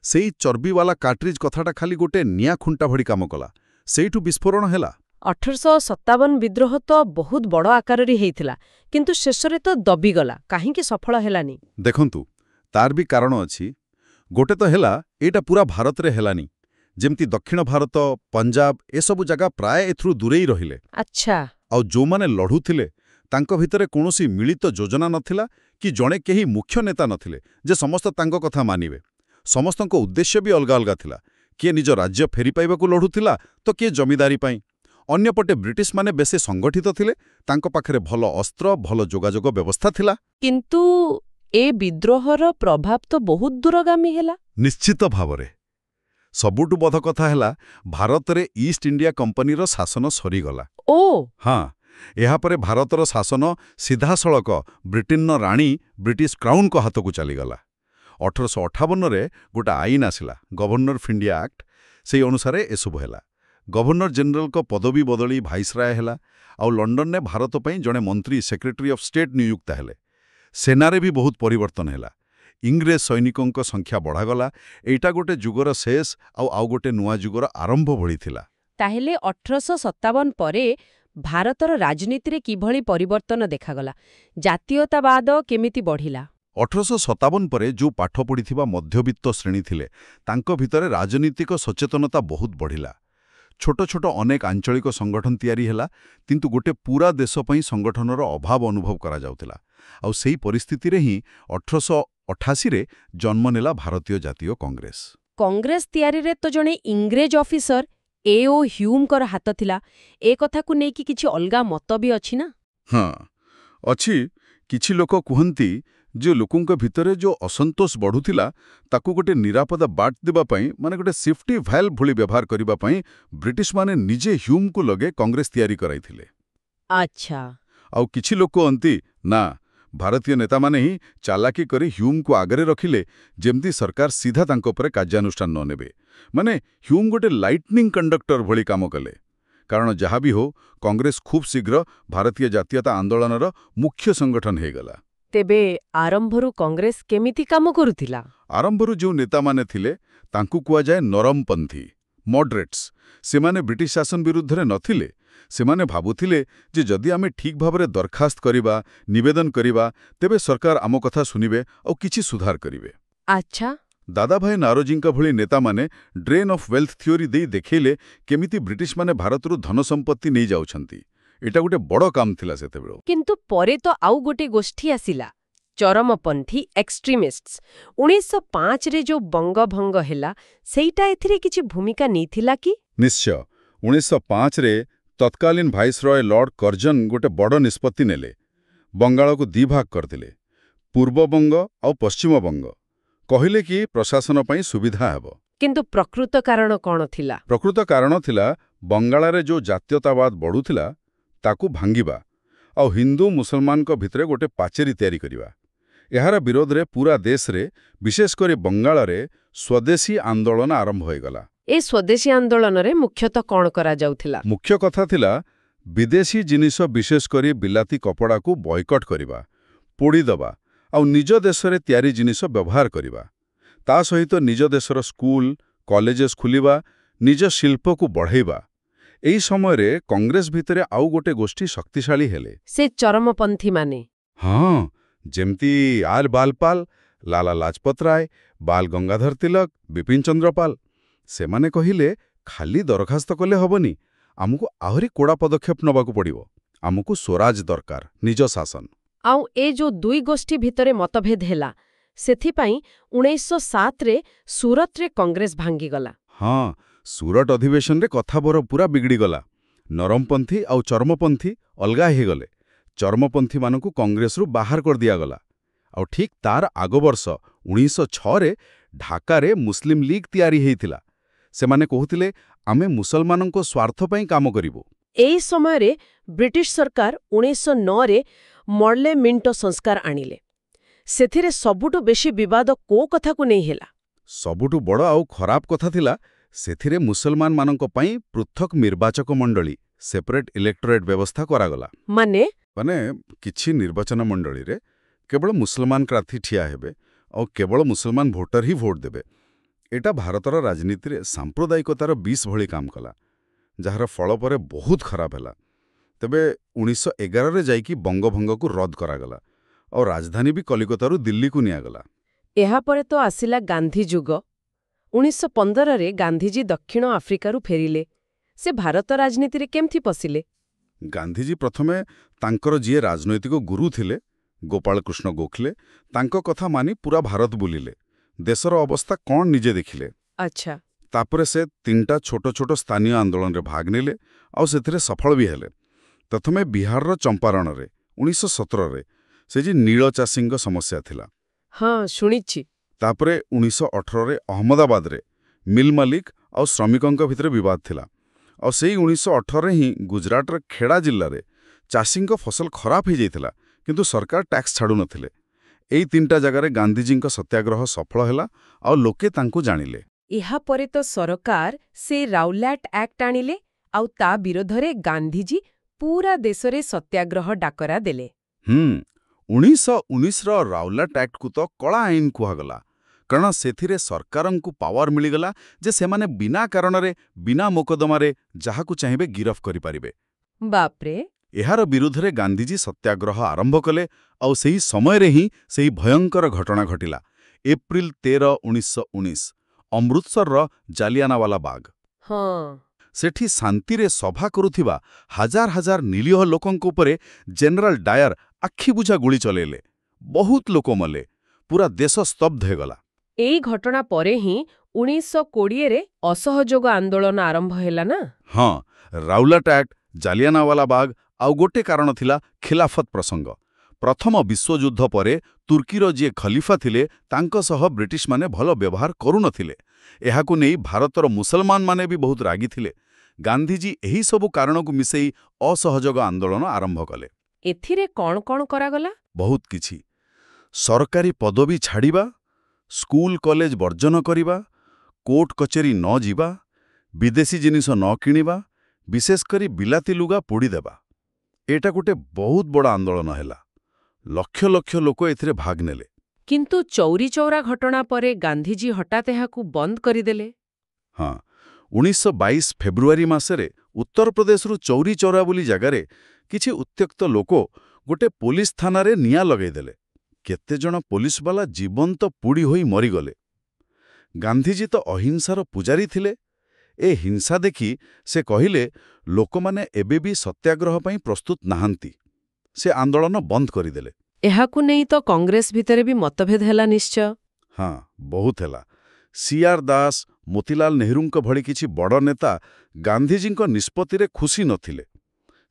ସେଇ ଚର୍ବିବାଲା କାର୍ଟ୍ରିଜ କଥାଟା ଖାଲି ଗୋଟେ ନିଆଁ ଖୁଣ୍ଟା ଭଳି କାମ କଲା। ସେଇଠୁ ବିସ୍ଫୋରଣ ହେଲା। 1857 ବିଦ୍ରୋହ ତ ବହୁତ ବଡ଼ ଆକାରରେ ହେଇଥିଲା, କିନ୍ତୁ ଶେଷରେ ତ ଦବିଗଲା। କାହିଁକି ସଫଳ ହେଲାନି? ଦେଖନ୍ତୁ, ତାର ବି କାରଣ ଅଛି। ଗୋଟେ ତ ହେଲା, ଏଇଟା ପୁରା ଭାରତରେ ହେଲାନି। ଯେମିତି ଦକ୍ଷିଣ ଭାରତ, ପଞ୍ଜାବ ଏସବୁ ଜାଗା ପ୍ରାୟ ଏଥିରୁ ଦୂରେଇ ରହିଲେ। ଆଚ୍ଛା। ଆଉ ଯେଉଁମାନେ ଲଢ଼ୁଥିଲେ ତାଙ୍କ ଭିତରେ କୌଣସି ମିଳିତ ଯୋଜନା ନଥିଲା କି ଜଣେ କେହି ମୁଖ୍ୟ ନେତା ନଥିଲେ ଯେ ସମସ୍ତେ ତାଙ୍କ କଥା ମାନିବେ। ସମସ୍ତଙ୍କ ଉଦ୍ଦେଶ୍ୟ ବି ଅଲଗା ଅଲଗା ଥିଲା। କିଏ ନିଜ ରାଜ୍ୟ ଫେରି ପାଇବାକୁ ଲଢ଼ୁଥିଲା, ତ କିଏ ଜମିଦାରୀ ପାଇଁ। ଅନ୍ୟପଟେ ବ୍ରିଟିଶମାନେ ବେଶୀ ସଂଗଠିତ ଥିଲେ, ତାଙ୍କ ପାଖରେ ଭଲ ଅସ୍ତ୍ର, ଭଲ ଯୋଗାଯୋଗ ବ୍ୟବସ୍ଥା ଥିଲା। କିନ୍ତୁ ଏ ବିଦ୍ରୋହର ପ୍ରଭାବ ତ ବହୁତ ଦୂରଗାମୀ ହେଲା। ନିଶ୍ଚିତ ଭାବରେ। ସବୁଠୁ ବଡ଼ କଥା ହେଲା, ଭାରତରେ ଇଷ୍ଟ ଇଣ୍ଡିଆ କମ୍ପାନୀର ଶାସନ ସରିଗଲା। ଓ ହଁ, ଏହାପରେ ଭାରତର ଶାସନ ସିଧାସଳଖ ବ୍ରିଟେନ୍ର ରାଣୀ ବ୍ରିଟିଶ କ୍ରାଉନ୍ଙ୍କ ହାତକୁ ଚାଲିଗଲା। 1858ରେ ଗୋଟେ ଆଇନ ଆସିଲା, ଗଭର୍ଣ୍ଣର ଅଫ୍ ଇଣ୍ଡିଆ ଆକ୍ଟ। ସେହି ଅନୁସାରେ ଏସବୁ ହେଲା। ଗଭର୍ଣ୍ଣର ଜେନେରାଲଙ୍କ ପଦବୀ ବଦଳି ଭାଇସରାୟ ହେଲା, ଆଉ ଲଣ୍ଡନରେ ଭାରତ ପାଇଁ ଜଣେ ମନ୍ତ୍ରୀ ସେକ୍ରେଟାରୀ ଅଫ୍ ଷ୍ଟେଟ୍ ନିଯୁକ୍ତ ହେଲେ। ସେନାରେ ବି ବହୁତ ପରିବର୍ତ୍ତନ ହେଲା। ଇଂରେଜ ସୈନିକଙ୍କ ସଂଖ୍ୟା ବଢ଼ାଗଲା। ଏଇଟା ଗୋଟେ ଯୁଗର ଶେଷ ଆଉ ଗୋଟେ ନୂଆ ଯୁଗର ଆରମ୍ଭ ଭଳି ଥିଲା। ତାହେଲେ 1857 ପରେ ଭାରତର ରାଜନୀତିରେ କିଭଳି ପରିବର୍ତ୍ତନ ଦେଖାଗଲା? ଜାତୀୟତାବାଦ କେମିତି ବଢ଼ିଲା? 1857 ପରେ ଯେଉଁ ପାଠ ପଢ଼ିଥିବା ମଧ୍ୟବିତ୍ତ ଶ୍ରେଣୀ ଥିଲେ, ତାଙ୍କ ଭିତରେ ରାଜନୀତିକ ସଚେତନତା ବହୁତ ବଢ଼ିଲା। ଛୋଟ ଛୋଟ ଅନେକ ଆଞ୍ଚଳିକ ସଂଗଠନ ତିଆରି ହେଲା, କିନ୍ତୁ ଗୋଟେ ପୁରା ଦେଶ ପାଇଁ ସଂଗଠନର ଅଭାବ ଅନୁଭବ କରାଯାଉଥିଲା। ଆଉ ସେହି ପରିସ୍ଥିତିରେ ହିଁ 1888ରେ ଜନ୍ମ ନେଲା ଭାରତୀୟ ଜାତୀୟ କଂଗ୍ରେସ। କଂଗ୍ରେସ ତିଆରିରେ ତ ଜଣେ ଇଂରେଜ ଅଫିସର A.O. ହ୍ୟୁମଙ୍କର ହାତ ଥିଲା। ଏ କଥାକୁ ନେଇକି କିଛି ଅଲଗା ମତ ବି ଅଛି ନା? ହଁ, ଅଛି। କିଛି ଲୋକ କୁହନ୍ତି ଯେ ଲୋକଙ୍କ ଭିତରେ ଯେଉଁ ଅସନ୍ତୋଷ ବଢ଼ୁଥିଲା, ତାକୁ ଗୋଟେ ନିରାପଦ ବାଟ ଦେବା ପାଇଁ, ମାନେ ଗୋଟେ ସେଫ୍ଟି ଭାଲ୍ଭ ଭଳି ବ୍ୟବହାର କରିବା ପାଇଁ ବ୍ରିଟିଶମାନେ ନିଜେ ହ୍ୟୁମକୁ ଲଗେଇ କଂଗ୍ରେସ ତିଆରି କରାଇଥିଲେ। ଆଚ୍ଛା। ଆଉ କିଛି ଲୋକ କହନ୍ତି, ନା, ଭାରତୀୟ ନେତାମାନେ ହିଁ ଚାଲାକି କରି ହ୍ୟୁମକୁ ଆଗରେ ରଖିଲେ, ଯେମିତି ସରକାର ସିଧା ତାଙ୍କ ଉପରେ କାର୍ଯ୍ୟାନୁଷ୍ଠାନ ନ ନେବେ। ମାନେ ହ୍ୟୁମ ଗୋଟେ ଲାଇଟନିଂ କଣ୍ଡକ୍ଟର ଭଳି କାମ କଲେ। କାରଣ ଯାହା ବି ହଉ, କଂଗ୍ରେସ ଖୁବ୍ ଶୀଘ୍ର ଭାରତୀୟ ଜାତୀୟତା ଆନ୍ଦୋଳନର ମୁଖ୍ୟ ସଂଗଠନ ହେଇଗଲା। ତେବେ ଆରମ୍ଭରୁ କଂଗ୍ରେସ କେମିତି କାମ କରୁଥିଲା? ଆରମ୍ଭରୁ ଯେଉଁ ନେତାମାନେ ଥିଲେ, ତାଙ୍କୁ କୁହାଯାଏ ନରମପନ୍ଥୀ, ମଡରେଟ୍ସ। ସେମାନେ ବ୍ରିଟିଶ ଶାସନ ବିରୁଦ୍ଧରେ ନଥିଲେ। ସେମାନେ ଭାବୁଥିଲେ ଯେ ଯଦି ଆମେ ଠିକ୍ ଭାବରେ ଦରଖାସ୍ତ କରିବା, ନିବେଦନ କରିବା, ତେବେ ସରକାର ଆମ କଥା ଶୁଣିବେ ଆଉ କିଛି ସୁଧାର କରିବେ। ଆଚ୍ଛା। ଦାଦାଭାଇ ନାରୋଜୀଙ୍କ ଭଳି ନେତାମାନେ ଡ୍ରେନ୍ ଅଫ୍ ୱେଲ୍ଥ ଥିଓରି ଦେଇ ଦେଖେଇଲେ କେମିତି ବ୍ରିଟିଶମାନେ ଭାରତରୁ ଧନସମ୍ପତ୍ତି ନେଇଯାଉଛନ୍ତି। ଏଇଟା ଗୋଟେ ବଡ଼ କାମ ଥିଲା ସେତେବେଳେ। କିନ୍ତୁ ପରେ ତ ଆଉ ଗୋଟେ ଗୋଷ୍ଠୀ ଆସିଲା, ଚରମପନ୍ଥୀ ଏକ୍ସଟ୍ରିମିଷ୍ଟସ୍। 1905ରେ ଯେଉଁ ବଙ୍ଗଭଙ୍ଗ ହେଲା, ସେଇଟା ଏଥିରେ କିଛି ଭୂମିକା ନେଇଥିଲା କି? ନିଶ୍ଚୟ। 1905ରେ ତତ୍କାଳୀନ ଭାଇସରୟ ଲର୍ଡ କର୍ଜନ ଗୋଟେ ବଡ଼ ନିଷ୍ପତ୍ତି ନେଲେ। ବଙ୍ଗାଳକୁ ଦିଭାଗ କରିଦେଲେ, ପୂର୍ବବଙ୍ଗ ଆଉ ପଶ୍ଚିମବଙ୍ଗ। କହିଲେ କି ପ୍ରଶାସନ ପାଇଁ ସୁବିଧା ହେବ। କିନ୍ତୁ ପ୍ରକୃତ କାରଣ କ'ଣ ଥିଲା? ପ୍ରକୃତ କାରଣ ଥିଲା ବଙ୍ଗାଳରେ ଯେଉଁ ଜାତୀୟତାବାଦ ବଢ଼ୁଥିଲା, ତାକୁ ଭାଙ୍ଗିବା ଆଉ ହିନ୍ଦୁ ମୁସଲମାନଙ୍କ ଭିତରେ ଗୋଟେ ପାଚେରୀ ତିଆରି କରିବା। ଏହାର ବିରୋଧରେ ପୁରା ଦେଶରେ, ବିଶେଷ କରି ବଙ୍ଗାଳରେ ସ୍ୱଦେଶୀ ଆନ୍ଦୋଳନ ଆରମ୍ଭ ହୋଇଗଲା। ଏ ସ୍ୱଦେଶୀ ଆନ୍ଦୋଳନରେ ମୁଖ୍ୟତଃ କ'ଣ କରାଯାଉଥିଲା? ମୁଖ୍ୟ କଥା ଥିଲା ବିଦେଶୀ ଜିନିଷ, ବିଶେଷ କରି ବିଲାତି କପଡ଼ାକୁ ବୟକଟ୍ କରିବା, ପୋଡ଼ିଦେବା ଆଉ ନିଜ ଦେଶରେ ତିଆରି ଜିନିଷ ବ୍ୟବହାର କରିବା। ତା ସହିତ ନିଜ ଦେଶର ସ୍କୁଲ, କଲେଜେସ୍ ଖୋଲିବା, ନିଜ ଶିଳ୍ପକୁ ବଢ଼ାଇବା। ଏହି ସମୟରେ କଂଗ୍ରେସ ଭିତରେ ଆଉ ଗୋଟେ ଗୋଷ୍ଠୀ ଶକ୍ତିଶାଳୀ ହେଲେ। ସେ ଚରମପନ୍ଥୀମାନେ? ହଁ, ଯେମିତି ଆର୍ ବାଲପାଲ, ଲାଲା ଲାଜପତ ରାୟ, ବାଲ ଗଙ୍ଗାଧର ତିଲକ, ବିପିନ ଚନ୍ଦ୍ର ପାଲ। ସେମାନେ କହିଲେ, ଖାଲି ଦରଖାସ୍ତ କଲେ ହବନି, ଆମକୁ ଆହୁରି କଡ଼ା ପଦକ୍ଷେପ ନେବାକୁ ପଡ଼ିବ। ଆମକୁ ସ୍ୱରାଜ ଦରକାର, ନିଜ ଶାସନ। ଆଉ ଏ ଯେଉଁ ଦୁଇ ଗୋଷ୍ଠୀ ଭିତରେ ମତଭେଦ ହେଲା, ସେଥିପାଇଁ 1907ରେ ସୁରତରେ କଂଗ୍ରେସ ଭାଙ୍ଗିଗଲା। ହଁ, ସୁରଟ ଅଧିବେଶନରେ କଥାବର ପୁରା ବିଗିଡ଼ିଗଲା। ନରମପନ୍ଥୀ ଆଉ ଚର୍ମପନ୍ଥୀ ଅଲଗା ହେଇଗଲେ। ଚର୍ମପନ୍ଥୀମାନଙ୍କୁ କଂଗ୍ରେସରୁ ବାହାର କରିଦିଆଗଲା। ଆଉ ଠିକ୍ ତାର ଆଗବର୍ଷ 1906ରେ ଢାକାରେ ମୁସଲିମ ଲିଗ୍ ତିଆରି ହେଇଥିଲା। ସେମାନେ କହୁଥିଲେ, ଆମେ ମୁସଲମାନଙ୍କ ସ୍ୱାର୍ଥ ପାଇଁ କାମ କରିବୁ। ଏହି ସମୟରେ ବ୍ରିଟିଶ ସରକାର 1909ରେ ମର୍ଲେ ମିଣ୍ଟୋ ସଂସ୍କାର ଆଣିଲେ। ସେଥିରେ ସବୁଠୁ ବେଶୀ ବିବାଦ କୋଉ କଥାକୁ ନେଇ ହେଲା? ସବୁଠୁ ବଡ଼ ଆଉ ଖରାପ କଥା ଥିଲା, ସେଥିରେ ମୁସଲମାନମାନଙ୍କ ପାଇଁ ପୃଥକ୍ ନିର୍ବାଚକ ମଣ୍ଡଳୀ ସେପାରେଟ୍ ଇଲେକ୍ଟୋରେଟ୍ ବ୍ୟବସ୍ଥା କରାଗଲା। ମାନେ ମାନେ କିଛି ନିର୍ବାଚନ ମଣ୍ଡଳୀରେ କେବଳ ମୁସଲମାନ ପ୍ରାର୍ଥୀ ଠିଆ ହେବେ ଆଉ କେବଳ ମୁସଲମାନ ଭୋଟର ହିଁ ଭୋଟ ଦେବେ। ଏଇଟା ଭାରତର ରାଜନୀତିରେ ସାମ୍ପ୍ରଦାୟିକତାର ବିଷ ଭଳି କାମ କଲା, ଯାହାର ଫଳ ପରେ ବହୁତ ଖରାପ ହେଲା। ତେବେ 1911ରେ ଯାଇକି ବଙ୍ଗଭଙ୍ଗକୁ ରଦ୍ଦ କରାଗଲା ଆଉ ରାଜଧାନୀ ବି କଲିକତାରୁ ଦିଲ୍ଲୀକୁ ନିଆଗଲା। ଏହାପରେ ତ ଆସିଲା ଗାନ୍ଧୀ ଯୁଗ। 1915ରେ ଗାନ୍ଧିଜୀ ଦକ୍ଷିଣ ଆଫ୍ରିକାରୁ ଫେରିଲେ। ସେ ଭାରତ ରାଜନୀତିରେ କେମିତି ପଶିଲେ? ଗାନ୍ଧିଜୀ ପ୍ରଥମେ ତାଙ୍କର ଯିଏ ରାଜନୈତିକ ଗୁରୁ ଥିଲେ, ଗୋପାଳକୃଷ୍ଣ ଗୋଖଲେ, ତାଙ୍କ କଥା ମାନି ପୁରା ଭାରତ ବୁଲିଲେ। ଦେଶର ଅବସ୍ଥା କ'ଣ ନିଜେ ଦେଖିଲେ। ଆଚ୍ଛା। ତାପରେ ସେ 3ଟା ଛୋଟ ଛୋଟ ସ୍ଥାନୀୟ ଆନ୍ଦୋଳନରେ ଭାଗ ନେଲେ ଆଉ ସେଥିରେ ସଫଳ ବି ହେଲେ। ପ୍ରଥମେ ବିହାରର ଚମ୍ପାରଣରେ 1917ରେ ସେ ଯେ ନୀଳ ଚାଷୀଙ୍କ ସମସ୍ୟା ଥିଲା। ହଁ, ଶୁଣିଛି। ତାପରେ 1918ରେ ଅହମ୍ମଦାବାଦରେ ମିଲ୍ ମାଲିକ ଆଉ ଶ୍ରମିକଙ୍କ ଭିତରେ ବିବାଦ ଥିଲା। ଆଉ ସେଇ 1918ରେ ହିଁ ଗୁଜରାଟର ଖେଡ଼ା ଜିଲ୍ଲାରେ ଚାଷୀଙ୍କ ଫସଲ ଖରାପ ହେଇଯାଇଥିଲା, କିନ୍ତୁ ସରକାର ଟ୍ୟାକ୍ସ ଛାଡ଼ୁନଥିଲେ। ଏଇ 3ଟା ଜାଗାରେ ଗାନ୍ଧିଜୀଙ୍କ ସତ୍ୟାଗ୍ରହ ସଫଳ ହେଲା ଆଉ ଲୋକେ ତାଙ୍କୁ ଜାଣିଲେ। ଏହାପରେ ତ ସରକାର ସେ ରାଉଲାଟ୍ ଆକ୍ଟ ଆଣିଲେ ଆଉ ତା ବିରୋଧରେ ଗାନ୍ଧିଜୀ ପୁରା ଦେଶରେ ସତ୍ୟାଗ୍ରହ ଡାକରା ଦେଲେ। 1919ର ରାଉଲାଟ୍ ଆକ୍ଟକୁ ତ କଳା ଆଇନ କୁହାଗଲା, କାରଣ ସେଥିରେ ସରକାରଙ୍କୁ ପାୱାର ମିଳିଗଲା ଯେ ସେମାନେ ବିନା କାରଣରେ, ବିନା ମୋକଦ୍ଦମାରେ ଯାହାକୁ ଚାହିଁବେ ଗିରଫ କରିପାରିବେ। ବାପ୍ରେ। ଏହାର ବିରୁଦ୍ଧରେ ଗାନ୍ଧିଜୀ ସତ୍ୟାଗ୍ରହ ଆରମ୍ଭ କଲେ ଆଉ ସେହି ସମୟରେ ହିଁ ସେହି ଭୟଙ୍କର ଘଟଣା ଘଟିଲା। ଏପ୍ରିଲ 13, 1919, ଅମୃତସରର ଜାଲିଆନାୱାଲା ବାଗ। ହଁ। ସେଠି ଶାନ୍ତିରେ ସଭା କରୁଥିବା ହଜାର ହଜାର ନିରୀହ ଲୋକଙ୍କ ଉପରେ ଜେନେରାଲ ଡାୟାର ଆଖିବୁଜା ଗୁଳି ଚଲେଇଲେ। ବହୁତ ଲୋକ ମଲେ। ପୁରା ଦେଶ ସ୍ତବ୍ଧ ହେଇଗଲା। ଏଇ ଘଟଣା ପରେ ହିଁ 1920ରେ ଅସହଯୋଗ ଆନ୍ଦୋଳନ ଆରମ୍ଭ ହେଲା ନା? ହଁ, ରାଉଲାଟ୍ ଆକ୍ଟ, ଜାଲିଆନାୱାଲା ବାଗ ଆଉ ଗୋଟେ କାରଣ ଥିଲା ଖିଲାଫତ ପ୍ରସଙ୍ଗ। ପ୍ରଥମ ବିଶ୍ୱଯୁଦ୍ଧ ପରେ ତୁର୍କୀର ଯିଏ ଖଲିଫା ଥିଲେ ତାଙ୍କ ସହ ବ୍ରିଟିଶମାନେ ଭଲ ବ୍ୟବହାର କରୁନଥିଲେ। ଏହାକୁ ନେଇ ଭାରତର ମୁସଲମାନମାନେ ବି ବହୁତ ରାଗିଥିଲେ। ଗାନ୍ଧିଜୀ ଏହି ସବୁ କାରଣକୁ ମିଶେଇ ଅସହଯୋଗ ଆନ୍ଦୋଳନ ଆରମ୍ଭ କଲେ। ଏଥିରେ କ'ଣ କ'ଣ କରାଗଲା? ବହୁତ କିଛି। ସରକାରୀ ପଦବୀ ଛାଡ଼ିବା, ସ୍କୁଲ କଲେଜ ବର୍ଜନ କରିବା, କୋର୍ଟ କଚେରୀ ନ ଯିବା, ବିଦେଶୀ ଜିନିଷ ନ କିଣିବା, ବିଶେଷ କରି ବିଲାତି ଲୁଗା ପୋଡ଼ିଦେବା। ଏଇଟା ଗୋଟେ ବହୁତ ବଡ଼ ଆନ୍ଦୋଳନ ହେଲା। ଲକ୍ଷ ଲକ୍ଷ ଲୋକ ଏଥିରେ ଭାଗ ନେଲେ। କିନ୍ତୁ ଚୌରୀ ଚୌରା ଘଟଣା ପରେ ଗାନ୍ଧିଜୀ ହଠାତ୍ ଏହାକୁ ବନ୍ଦ କରିଦେଲେ। ହଁ, 1922 ଫେବୃଆରୀ ମାସରେ ଉତ୍ତରପ୍ରଦେଶରୁ ଚୌରୀ ଚୌରା ବୋଲି ଜାଗାରେ କିଛି ଉତ୍ତ୍ୟକ୍ତ ଲୋକ ଗୋଟେ ପୋଲିସ ଥାନାରେ ନିଆଁ ଲଗାଇଦେଲେ। କେତେଜଣ ପୋଲିସବାଲା ଜୀବନ୍ତ ପୋଡ଼ି ହୋଇ ମରିଗଲେ। ଗାନ୍ଧିଜୀ ତ ଅହିଂସାର ପୂଜାରୀ ଥିଲେ। ଏ ହିଂସା ଦେଖି ସେ କହିଲେ, ଲୋକମାନେ ଏବେ ବି ସତ୍ୟାଗ୍ରହ ପାଇଁ ପ୍ରସ୍ତୁତ ନାହାନ୍ତି। ସେ ଆନ୍ଦୋଳନ ବନ୍ଦ କରିଦେଲେ। ଏହାକୁ ନେଇ ତ କଂଗ୍ରେସ ଭିତରେ ବି ମତଭେଦ ହେଲା ନିଶ୍ଚୟ। ହଁ, ବହୁତ ହେଲା। ସି.ଆର. ଦାସ, ମୋତିଲାଲ ନେହେରୁଙ୍କ ଭଳି କିଛି ବଡ଼ ନେତା ଗାନ୍ଧିଜୀଙ୍କ ନିଷ୍ପତ୍ତିରେ ଖୁସି ନଥିଲେ।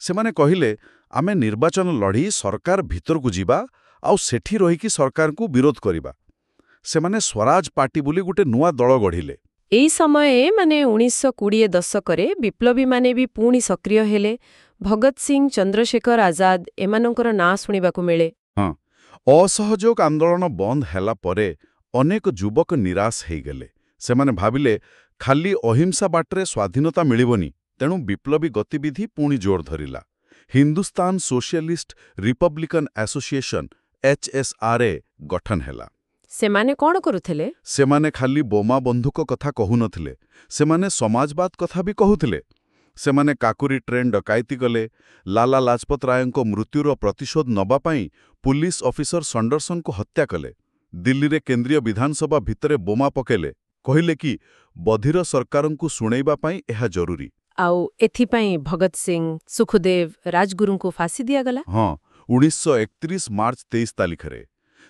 ସେମାନେ କହିଲେ, ଆମେ ନିର୍ବାଚନ ଲଢ଼ି ସରକାର ଭିତରକୁ ଯିବା ଆଉ ସେଠି ରହିକି ସରକାରଙ୍କୁ ବିରୋଧ କରିବା। ସେମାନେ ସ୍ୱରାଜ ପାର୍ଟି ବୋଲି ଗୋଟେ ନୂଆ ଦଳ ଗଢ଼ିଲେ। ଏଇ ସମୟରେ ମାନେ 1920 ଦଶକରେ ବିପ୍ଳବୀମାନେ ବି ପୁଣି ସକ୍ରିୟ ହେଲେ। ଭଗତ ସିଂ, ଚନ୍ଦ୍ରଶେଖର ଆଜାଦ ଏମାନଙ୍କର ନାଁ ଶୁଣିବାକୁ ମିଳେ। ହଁ, ଅସହଯୋଗ ଆନ୍ଦୋଳନ ବନ୍ଦ ହେଲା ପରେ ଅନେକ ଯୁବକ ନିରାଶ ହେଇଗଲେ। ସେମାନେ ଭାବିଲେ, ଖାଲି ଅହିଂସା ବାଟରେ ସ୍ୱାଧୀନତା ମିଳିବନି। ତେଣୁ ବିପ୍ଳବୀ ଗତିବିଧି ପୁଣି ଜୋର ଧରିଲା। Hindustan socialist Republican association HSRA ଗଠନ ହେଲା। ସେମାନେ କ'ଣ କରୁଥିଲେ? ସେମାନେ ଖାଲି ବୋମା ବନ୍ଧୁକ କଥା କହୁନଥିଲେ, ସେମାନେ ସମାଜବାଦ କଥା ବି କହୁଥିଲେ। ସେମାନେ କାକୁରି ଟ୍ରେନ୍ ଡକାୟତି କଲେ। ଲାଲା ଲାଜପତ ରାୟଙ୍କ ମୃତ୍ୟୁର ପ୍ରତିଶୋଧ ନେବା ପାଇଁ ପୁଲିସ ଅଫିସର ସଣ୍ଡର୍ସଙ୍କୁ ହତ୍ୟା କଲେ। ଦିଲ୍ଲୀରେ କେନ୍ଦ୍ରୀୟ ବିଧାନସଭା ଭିତରେ ବୋମା ପକେଇଲେ। କହିଲେ କି ବଧିର ସରକାରଙ୍କୁ ଶୁଣେଇବା ପାଇଁ ଏହା ଜରୁରୀ। ଆଉ ଏଥିପାଇଁ ଭଗତ ସିଂ, ସୁଖଦେବ, ରାଜଗୁରୁଙ୍କୁ ଫାଶୀ ଦିଆଗଲା। ହଁ, 1931 ମାର୍ଚ୍ଚ 23 ତାରିଖରେ।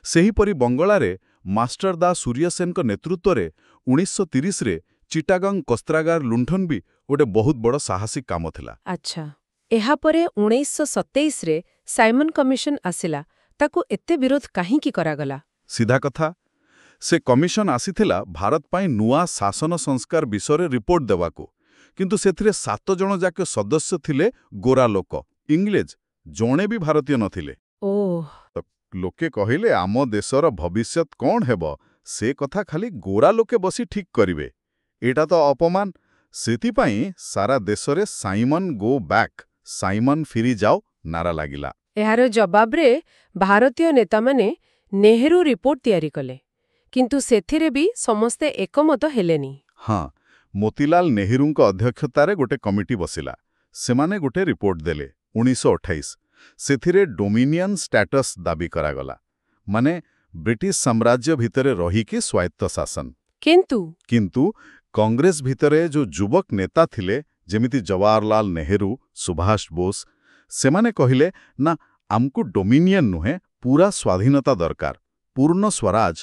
ସେହିପରି ବଙ୍ଗଳାରେ ମାଷ୍ଟର ଦା ସୂର୍ଯ୍ୟସେନଙ୍କ ନେତୃତ୍ୱରେ 1930ରେ ଚିଟାଗଂ କସ୍ତ୍ରାଗାର ଲୁଣ୍ଠନ ବି ଗୋଟେ ବହୁତ ବଡ଼ ସାହସିକ କାମ ଥିଲା। ଆଚ୍ଛା। ଏହାପରେ 1927ରେ ସାଇମନ କମିଶନ ଆସିଲା। ତାକୁ ଏତେ ବିରୋଧ କାହିଁକି କରାଗଲା? ସିଧା କଥା, ସେ କମିଶନ ଆସିଥିଲା ଭାରତ ପାଇଁ ନୂଆ ଶାସନ ସଂସ୍କାର ବିଷୟରେ ରିପୋର୍ଟ ଦେବାକୁ। କିନ୍ତୁ ସେଥିରେ 7 ଜଣ ଯାକ ସଦସ୍ୟ ଥିଲେ ଗୋରା ଲୋକ, ଇଂରେଜ, ଜଣେ ବି ଭାରତୀୟ ନଥିଲେ। ଓଃ। ଲୋକେ କହିଲେ, ଆମ ଦେଶର ଭବିଷ୍ୟତ କ'ଣ ହେବ? ସେ କଥା ଖାଲି ଗୋରା ଲୋକେ ବସି ଠିକ୍ କରିବେ ଏଇଟା ତ ଅପମାନ। ସେଥିପାଇଁ ସାରା ଦେଶରେ ସାଇମନ୍ ଗୋ ବ୍ୟାକ୍, ସାଇମନ୍ ଫିରି ଯାଅ ନାରା ଲାଗିଲା। ଏହାର ଜବାବରେ ଭାରତୀୟ ନେତାମାନେ ନେହେରୁ ରିପୋର୍ଟ ତିଆରି କଲେ, କିନ୍ତୁ ସେଥିରେ ବି ସମସ୍ତେ ଏକମତ ହେଲେନି। ହଁ, ମୋତିଲାଲ ନେହେରୁଙ୍କ ଅଧ୍ୟକ୍ଷତାରେ ଗୋଟେ କମିଟି ବସିଲା। ସେମାନେ ଗୋଟେ ରିପୋର୍ଟ ଦେଲେ 1928। ସେଥିରେ ଡୋମିନିୟନ୍ ଷ୍ଟାଟସ୍ ଦାବି କରାଗଲା, ମାନେ ବ୍ରିଟିଶ ସାମ୍ରାଜ୍ୟ ଭିତରେ ରହିକି ସ୍ୱାୟତ୍ତ ଶାସନ। କିନ୍ତୁ କଂଗ୍ରେସ ଭିତରେ ଯୋଉ ଯୁବକ ନେତା ଥିଲେ, ଯେମିତି ଜବାହରଲାଲ ନେହେରୁ, ସୁଭାଷ ବୋଷ, ସେମାନେ କହିଲେ ନା, ଆମକୁ ଡୋମିନିୟନ୍ ନୁହେଁ, ପୁରା ସ୍ୱାଧୀନତା ଦରକାର, ପୂର୍ଣ୍ଣ ସ୍ୱରାଜ।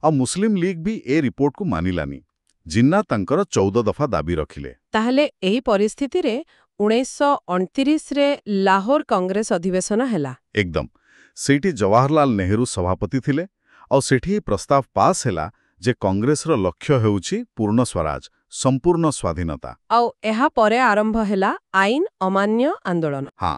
ଆଉ ମୁସଲିମ ଲିଗ୍ ବି ଏ ରିପୋର୍ଟକୁ ମାନିଲାନି। ଜିନ୍ନା ତାଙ୍କର 14 ଦଫା ଦାବି ରଖିଲେ। ତାହେଲେ ଏହି ପରିସ୍ଥିତିରେ 1929ରେ ଲାହୋର କଂଗ୍ରେସ ଅଧିବେଶନ ହେଲା। ଏକଦମ। ସେଇଠି ଜବାହରଲାଲ ନେହେରୁ ସଭାପତି ଥିଲେ, ଆଉ ସେଠି ପ୍ରସ୍ତାବ ପାସ୍ ହେଲା ଯେ କଂଗ୍ରେସର ଲକ୍ଷ୍ୟ ହେଉଛି ପୂର୍ଣ୍ଣ ସ୍ୱରାଜ, ସମ୍ପୂର୍ଣ୍ଣ ସ୍ୱାଧୀନତା। ଆଉ ଏହା ପରେ ଆରମ୍ଭ ହେଲା ଆଇନ ଅମାନ୍ୟ ଆନ୍ଦୋଳନ। ହଁ,